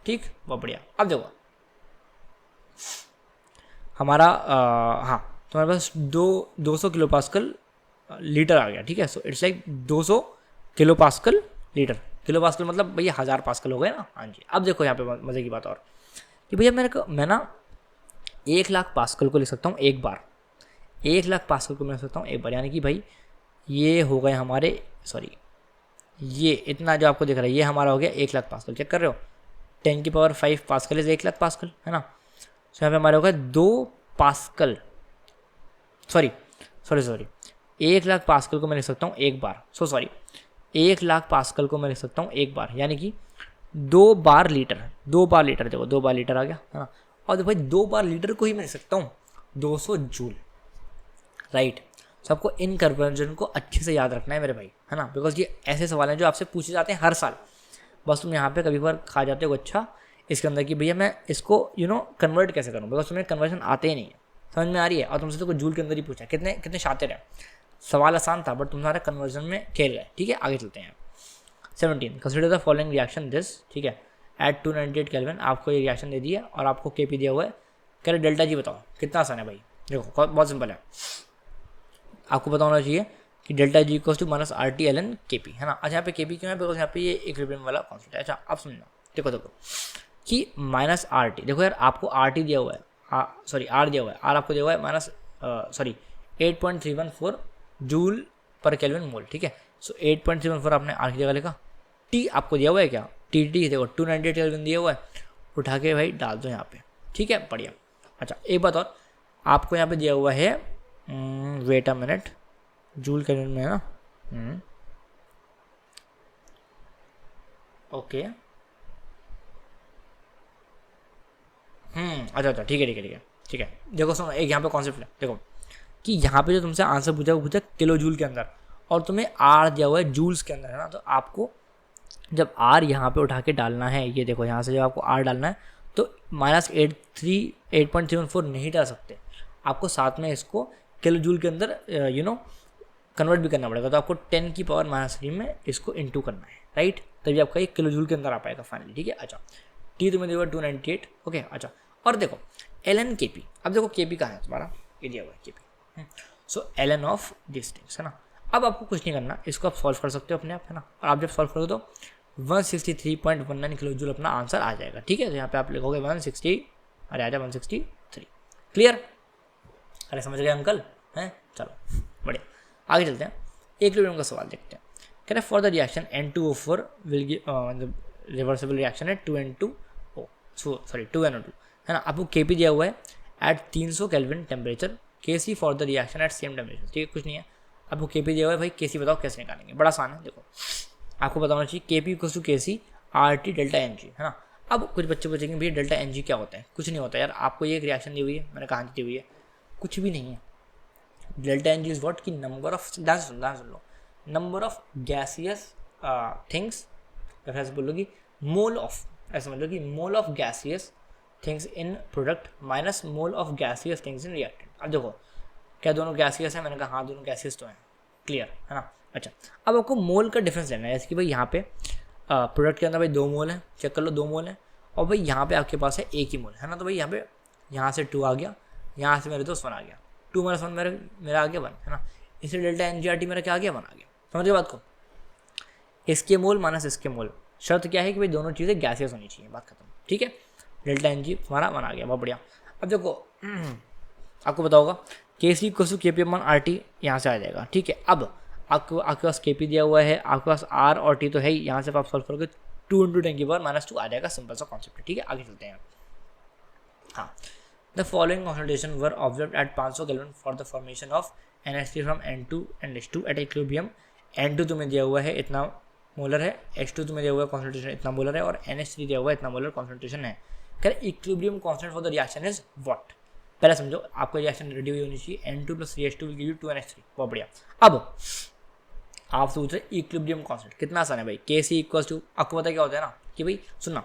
ठीक, बहुत बढ़िया। अब देखो हमारा हाँ तुम्हारे पास 200 किलो पास्कल लीटर आ गया, ठीक है। So it's like 200 kilo pascal litre. Kilo pascal मतलब भैया 1000 पास्कल हो गए ना, हाँ जी। अब देखो यहाँ पे मज़े की बात और कि भैया मैं ना 1 लाख पास्कल को लिख सकता हूँ एक बार, 1 लाख पास्कल को मैं लिख सकता हूँ एक बार, यानी कि भाई ये हो गए हमारे, सॉरी ये इतना जो आपको दिख रहा है ये हमारा हो गया 1 लाख पास्कल। चेक कर रहे हो, 10 की power 5 pascal is 1 lakh pascal, है ना। तो यहाँ पे हमारे हो गए 2 पास्कल, सॉरी 1 लाख पास्कल को मैं लिख सकता हूँ एक बार, 1 लाख पास्कल को मैं लिख सकता हूँ एक बार, यानी कि 2 बार लीटर, 2 बार लीटर, देखो 2 बार लीटर आ गया, है ना। और देखो भाई 2 बार लीटर को ही मैं लिख सकता हूँ 200 जूल, राइट। सबको इन कन्वर्जन को अच्छे से याद रखना है मेरे भाई, है ना, बिकॉज ये ऐसे सवाल हैं जो आपसे पूछे जाते हैं हर साल। बस तुम यहाँ पे कभी बार खा जाते हो अच्छा इसके अंदर कि भैया मैं इसको कन्वर्ट कैसे करूँ, बिकॉज तुम्हें कन्वर्जन आते ही नहीं है, समझ में आ रही है। और तुमसे तो कोई जूल के अंदर ही पूछा, कितने शातिर है। सवाल आसान था बट तुम्हारे कन्वर्जन में खेल गए, ठीक है। आगे चलते हैं 17, consider the following reaction this, ठीक है, एट 298 केल्विन। आपको ये रिएक्शन दे दिया और आपको केपी दिया हुआ है, कह रहे डेल्टा जी बताओ। कितना आसान है भाई, देखो बहुत सिंपल है। आपको पता होना चाहिए कि delta G equals to minus R T L N K P, है ना। अच्छा यहाँ पे के पी क्यों है, बिकॉज यहाँ पे ये इक्विलिब्रियम वाला कॉन्सेप्ट है। अच्छा अब समझना, देखो कि माइनस आर टी, देखो यार आपको आर टी दिया हुआ है, आर दिया हुआ है, आर आपको दिया हुआ है माइनस 8.314 जूल पर केल्विन मोल, ठीक है। सो 8.314 आपने आर की जगह लिखा। टी आपको दिया हुआ है क्या, टी देखो 298 केल्विन दिया हुआ है, उठा के भाई डाल दो यहाँ पे, ठीक है, बढ़िया। अच्छा एक बात और, आपको यहाँ पे दिया हुआ है wait a minute, joule kelvin में है ना, ओके अच्छा ठीक है। देखो सुनो, एक यहाँ पे कॉन्सेप्ट है, देखो कि यहाँ पे जो तुमसे आंसर पूछा किलो जूल के अंदर, और तुम्हें आर दिया हुआ है जूल्स के अंदर, है ना। तो आपको जब आर यहाँ पे उठा के डालना है, ये देखो यहाँ से जब आपको आर डालना है तो माइनस 8.314 नहीं डाल सकते, आपको साथ में इसको किलो जूल के अंदर कन्वर्ट भी करना पड़ेगा। तो आपको 10 की पावर -3 में इसको इंटू करना है, राइट, तभी आपका ये किलो जूल के अंदर आ पाएगा फाइनली, ठीक है। अच्छा टी तुम्हें दिया हुआ 298, ओके। अच्छा और देखो एल एन के पी, अब देखो के पी कहाँ है तुम्हारा, ये दिया हुआ है K P, so L N of this things, है ना। अब आपको कुछ नहीं करना, इसको आप सॉल्व कर सकते हो अपने आप, है ना। और आप जब सॉल्व करोगे तो 163.19 किलो जूल अपना आंसर आ जाएगा, ठीक है। तो यहाँ पे आप लिखोगे 160, अरे आ जाए 163, क्लियर। अरे समझ गए अंकल, हैं, चलो बढ़िया, आगे चलते हैं। एक किलोग्राम का सवाल देखते हैं। कह रहे for the reaction N2O4 will give reversible reaction है 2N2O, सॉरी 2NO2, है ना। आपको केपी दिया हुआ है at 300 kelvin temperature, KC for the reaction at same temperature, ठीक है, कुछ नहीं है। आपको केपी दिया हुआ है भाई, केसी बताओ कैसे निकालेंगे, बड़ा आसान है। देखो आपको पता होना चाहिए KP equals to KC R T delta N G, है ना। अब कुछ बच्चे पूछेंगे भैया डेल्टा एन जी क्या होता है, कुछ नहीं होता यार। आपको ये एक रिएक्शन दी हुई है, मैंने कहा दी हुई है, कुछ भी नहीं है। Delta N G is what की नंबर ऑफ, सुन लो, नंबर ऑफ गैसियस थिंग्स, ऐसे बोलोगी मोल ऑफ, ऐसे समझ लो कि mole of gaseous things in product minus mole of gaseous things in reactant. अब देखो क्या दोनों गैसियस है, मैंने कहा हाँ दोनों गैसियस तो हैं, क्लियर, है ना। अच्छा अब आपको मोल का डिफरेंस लेना है, जैसे कि भाई यहाँ पे प्रोडक्ट के अंदर भाई 2 मोल है, चेक कर लो 2 मोल है, और भाई यहाँ पे आपके पास है 1 ही मोल, है ना। तो भाई यहाँ पे यहाँ से 2 आ गया, यहाँ से मेरे दोस्त 1 आ गया, 2 - 1 मेरा आ गया 1, है ना। इसलिए डेल्टा एनजीआरटी मेरा क्या आ गया 1 आ गया, समझ गए बात को। इसके मोल माइनस इसके मोल, शर्त क्या है कि भाई दोनों चीज़ें गैसियस होनी चाहिए, बात खत्म, ठीक है। डेल्टा एन जी हमारा 1 आ गया, बहुत बढ़िया। अब देखो आपको पता होगा के सी इक्वल्स टू के पी अपॉन आर टी, यहाँ से आ जाएगा, ठीक है। अब आपके पास के पी दिया हुआ है, आपके पास आर और टी तो है ही, यहाँ से आप सॉल्व करोगे 2 × 10 की पावर -2 आ जाएगा, सिंपल सा कॉन्सेप्ट है, ठीक है। आगे चलते हैं। हाँ, the following concentration were observed eight 500 kelvin for the formation of NH3 from N2 and H2 at equilibrium. N2 तुम्हें दिया हुआ है इतना मोलर है, H2 तुम्हें दिया हुआ है कॉन्सेंट्रेशन इतना मोलर है, और NH3 दिया हुआ है इतना मोलर कॉन्सेंट्रेशन है। कह रहे equilibrium constant for the reaction is what. पहले समझो, आपको रिएक्शन रेडी हुई होनी चाहिए, N2 + 3H2 will give you 2NH3। बहुत बढ़िया। अब आप सोच रहे इक्विलिब्रियम कांस्टेंट, कितना आसान है भाई, Kc इक्वल्स टू, आपको पता क्या होता है ना कि भाई सुनना,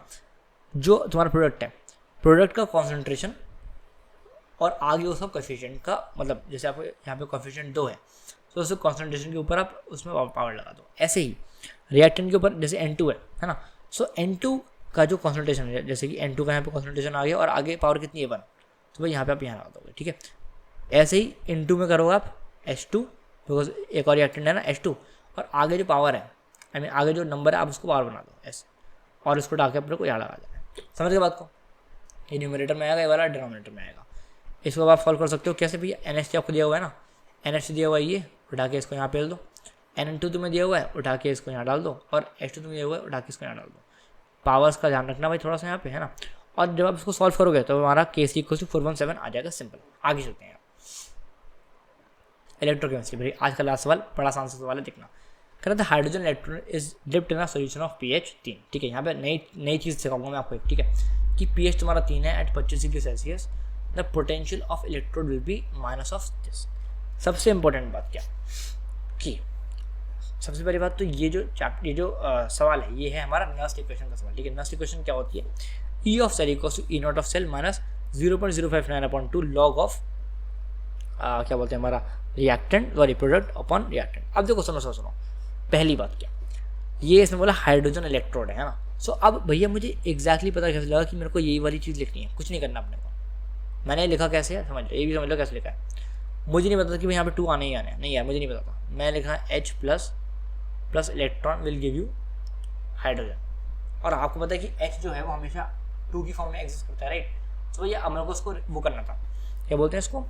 जो तुम्हारा प्रोडक्ट है, प्रोडक्ट का कॉन्सेंट्रेशन और आगे उसका कोएफिशिएंट का, मतलब जैसे आपको यहाँ पे कोएफिशिएंट 2 है तो उसके कॉन्सेंट्रेशन के ऊपर आप उसमें पावर लगा दो। ऐसे ही रिएक्टेंट के ऊपर जैसे N2 है ना, सो N2 का जो कॉन्सेंट्रेशन है, जैसे कि N2 का यहाँ पे कॉन्सेंट्रेशन आ गया और आगे पावर कितनी है 1, तो भाई यहाँ पे आप यहाँ लगा दोगे, ठीक है। ऐसे ही N2 में करोगे आप H2, बिकॉज एक और रिएक्टेंट है ना H2, और आगे जो पावर है, आई मीन आगे जो नंबर है आप उसको पावर बना दो ऐसे, और उसको डाल के अपने को यहाँ लगा देना है। समझ गए बात को, ये न्यूमरेटर में आएगा, ये वाला डिनोमिनेटर में आएगा। इसको आप सॉल्व कर सकते हो कैसे भैया, NH आपको दिया हुआ है ना, NH दिया हुआ है, ये उठा के इसको यहाँ पे डाल दो, N2 तुम्हें दिया हुआ है, उठा के इसको यहाँ डाल दो, और H2 तुम्हें दिया हुआ है, उठा के इसको यहाँ डाल दो। पावर्स का ध्यान रखना भाई थोड़ा सा यहाँ पे, है ना। और जब आप इसको सॉल्व करोगे तो हमारा Kc इक्वल टू 417 आ जाएगा, सिंपल। आगे चलते हैं इलेक्ट्रोकेमिस्ट्री, भाई आज का लास्ट सवाल, बड़ा आसान सा सवाल है, देखना। कह रहा था hydrogen electron is dipped in a solution of pH 3, ठीक है। यहाँ पे नई चीज़ सिखाऊंगा मैं आपको, ठीक है, कि pH तुम्हारा 3 है at 25 degree Celsius, the potential of electrode will be minus of this. सबसे इंपॉर्टेंट बात क्या कि सबसे पहली बात तो ये जो सवाल है, ये है हमारा नस्ट इक्वेशन का सवाल, ठीक है। नस्ट इक्वेशन क्या होती है, E of cell equals to E not of cell minus 0.059/2 log of क्या बोलते हैं हमारा reactant sorry product upon reactant. अब देखो सुनो, पहली बात क्या, ये इसने बोला हाइड्रोजन इलेक्ट्रोड है ना। सो अब भैया मुझे एग्जैक्टली पता कैसे लगा कि मेरे को यही वाली चीज़ लिखनी है, कुछ नहीं करना अपने को। मैंने लिखा कैसे है समझ लो, ये भी समझ लो कैसे लिखा है। मुझे नहीं पता था कि भाई यहाँ पे 2 आने ही आने हैं, नहीं यार मुझे नहीं पता था। मैं लिखा H plus electron will give you hydrogen, और आपको पता है कि H जो है वो हमेशा 2 की फॉर्म में एग्जिस्ट करता है, राइट। तो भैया अब मेरे को उसको वो करना था, क्या बोलते हैं इसको,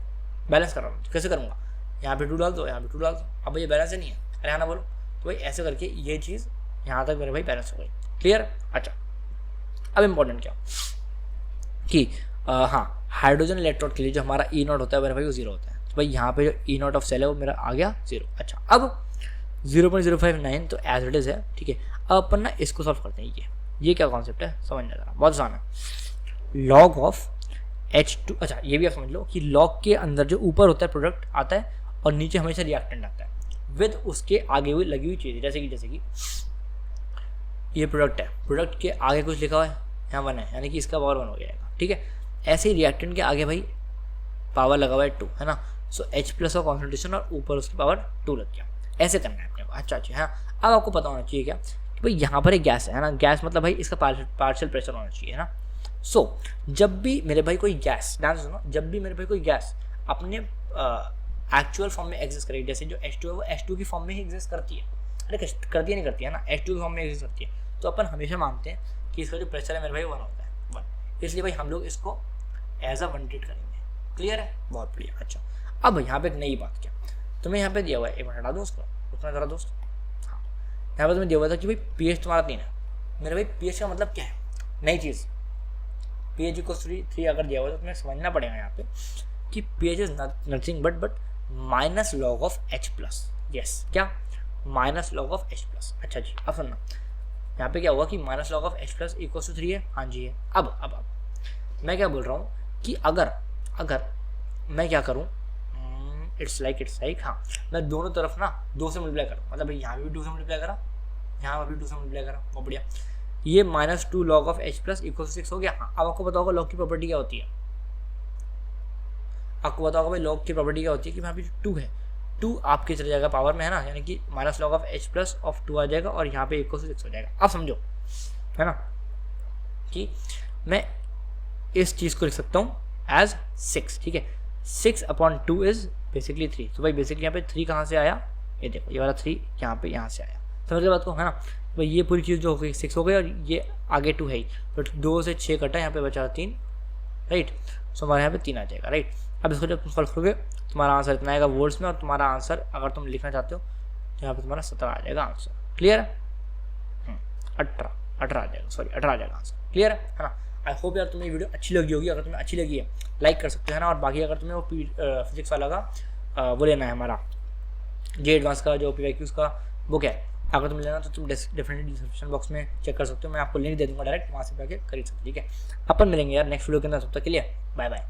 बैलेंस कर रहा हूँ। कैसे करूँगा, यहाँ पे 2 डाल दो, यहाँ पे 2 डाल दो, अब भैया बैलेंस नहीं है, अरे हाँ ना बोलो। तो भाई ऐसे करके ये चीज़ यहाँ तक मेरे भाई बैलेंस हो गई, क्लियर। अच्छा अब इम्पोर्टेंट क्या कि हाँ, हाइड्रोजन इलेक्ट्रोड के लिए जो हमारा E0 होता है मेरे भाई वो 0 होता है। तो भाई यहाँ पे जो E0 ऑफ सेल है वो मेरा आ गया 0। अच्छा अब 0.059 तो एज इट इज है, ठीक है। अब अपन ना इसको सॉल्व करते हैं। ये क्या कॉन्सेप्ट है समझना जरा, बहुत आसान है। लॉग ऑफ H2, अच्छा ये भी आप समझ लो कि लॉग के अंदर जो ऊपर होता है प्रोडक्ट आता है और नीचे हमेशा रिएक्टेंट आता है विद उसके आगे हुई लगी हुई चीज़, जैसे कि ये प्रोडक्ट है, प्रोडक्ट के आगे कुछ लिखा हुआ है, यहाँ 1 है, यानी कि इसका पावर 1 हो जाएगा, ठीक है। ऐसे ही रिएक्टेंट के आगे भाई पावर लगा हुआ है 2, है ना। सो H प्लस का कॉन्सेंट्रेशन और ऊपर उसकी पावर 2 लग गया, ऐसे करना है अपने को। अच्छा हाँ, अब आपको पता होना चाहिए क्या कि भाई यहाँ पर एक गैस है ना, गैस मतलब भाई इसका पार्शियल प्रेशर होना चाहिए, है ना। सो जब भी मेरे भाई कोई गैस, ध्यान से सुनो, जब भी मेरे भाई कोई गैस अपने एक्चुअल फॉर्म में एग्जिस्ट करेगी, जैसे जो H2 है वो H2 की फॉर्म में ही एग्जिस्ट करती है, अरे करती है नहीं करती है ना, H2 की फॉर्म में एग्जिस्ट करती है, तो अपन हमेशा मानते हैं कि इसका जो प्रेशर है मेरे भाई 1 होता है 1, इसलिए भाई हम लोग इसको एज अ 1 ट्रीट करेंगे, क्लियर है, बहुत बढ़िया। अच्छा अब यहाँ पे एक नई बात क्या, तुम्हें यहाँ पे दिया हुआ है, एक मिनट हटा दो उसको, उतना ज़रा दोस्त, हाँ यहाँ पे तुम्हें दिया हुआ था कि भाई pH तुम्हारा 3 है, मेरे भाई pH का मतलब क्या है, नई चीज़ pH को 3 अगर दिया हुआ है तो तुम्हें समझना पड़ेगा यहाँ पे कि pH is nothing but minus log of H plus, yes क्या, minus log of H plus. अच्छा जी अब सुनना, यहाँ पे क्या हुआ कि minus log of H plus equal to 3 है, हाँ जी है। अब मैं क्या बोल रहा हूँ कि अगर मैं क्या करूँ, इट्स लाइक हाँ, मैं दोनों तरफ ना 2 से मल्टीप्लाई करूँ, मतलब भाई यहाँ भी 2 से मल्टीप्लाई करा, यहाँ भी 2 से मल्टीप्लाई करा, बहुत बढ़िया। ये -2 log of H plus equal to 6 हो गया। हाँ अब आपको पता होगा लॉग की प्रॉपर्टी क्या होती है, आपको पता होगा भाई लॉग की प्रॉपर्टी क्या होती है कि यहाँ पे 2 है, 2 आपके चले जाएगा पावर में, है ना, यानी कि minus log of H plus of 2 आ जाएगा और यहाँ पे इक्वल टू 6 हो जाएगा। अब समझो, है ना, कि मैं इस चीज़ को लिख सकता हूँ एज 6, ठीक है। 6/2 इज बेसिकली 3, तो भाई बेसिकली यहाँ पे 3 कहाँ से आया, ये देखो ये वाला 3 यहाँ से आया, समझ गए बात को, है ना। भाई ये पूरी चीज़ जो हो गई 6 हो गई और ये आगे 2 है ही, तो 2 से 6 कटा, यहाँ पे बचा 3, राइट। सो हमारे यहाँ पे 3 आ जाएगा, राइट। अब इसको जब तुम सॉल्व करोगे तुम्हारा आंसर इतना आएगा वोल्ट्स में, और तुम्हारा आंसर अगर तुम लिखना चाहते हो तो यहाँ पे तुम्हारा 17 आ जाएगा आंसर, क्लियर है। 18 आ जाएगा, सॉरी 18 आ जाएगा आंसर, क्लियर है ना। आई होप यार तुम्हें वीडियो अच्छी लगी होगी, अगर तुम्हें अच्छी लगी है लाइक कर सकते हो, है ना। और बाकी अगर तुम्हें वो फिजिक्स वाला का वो लेना है हमारा जे एडवांस का जो PYQs का बुक है, अगर तुम लेना तो तुम डेफिनेटली डिस्क्रिप्शन बॉक्स में चेक कर सकते हो, मैं आपको लिंक दे दूंगा डायरेक्ट, वहाँ से जाके खरीद सकते हो। ठीक है, अपन मिलेंगे यार नेक्स्ट वीडियो के अंदर, तब तक के लिए बाय बाय।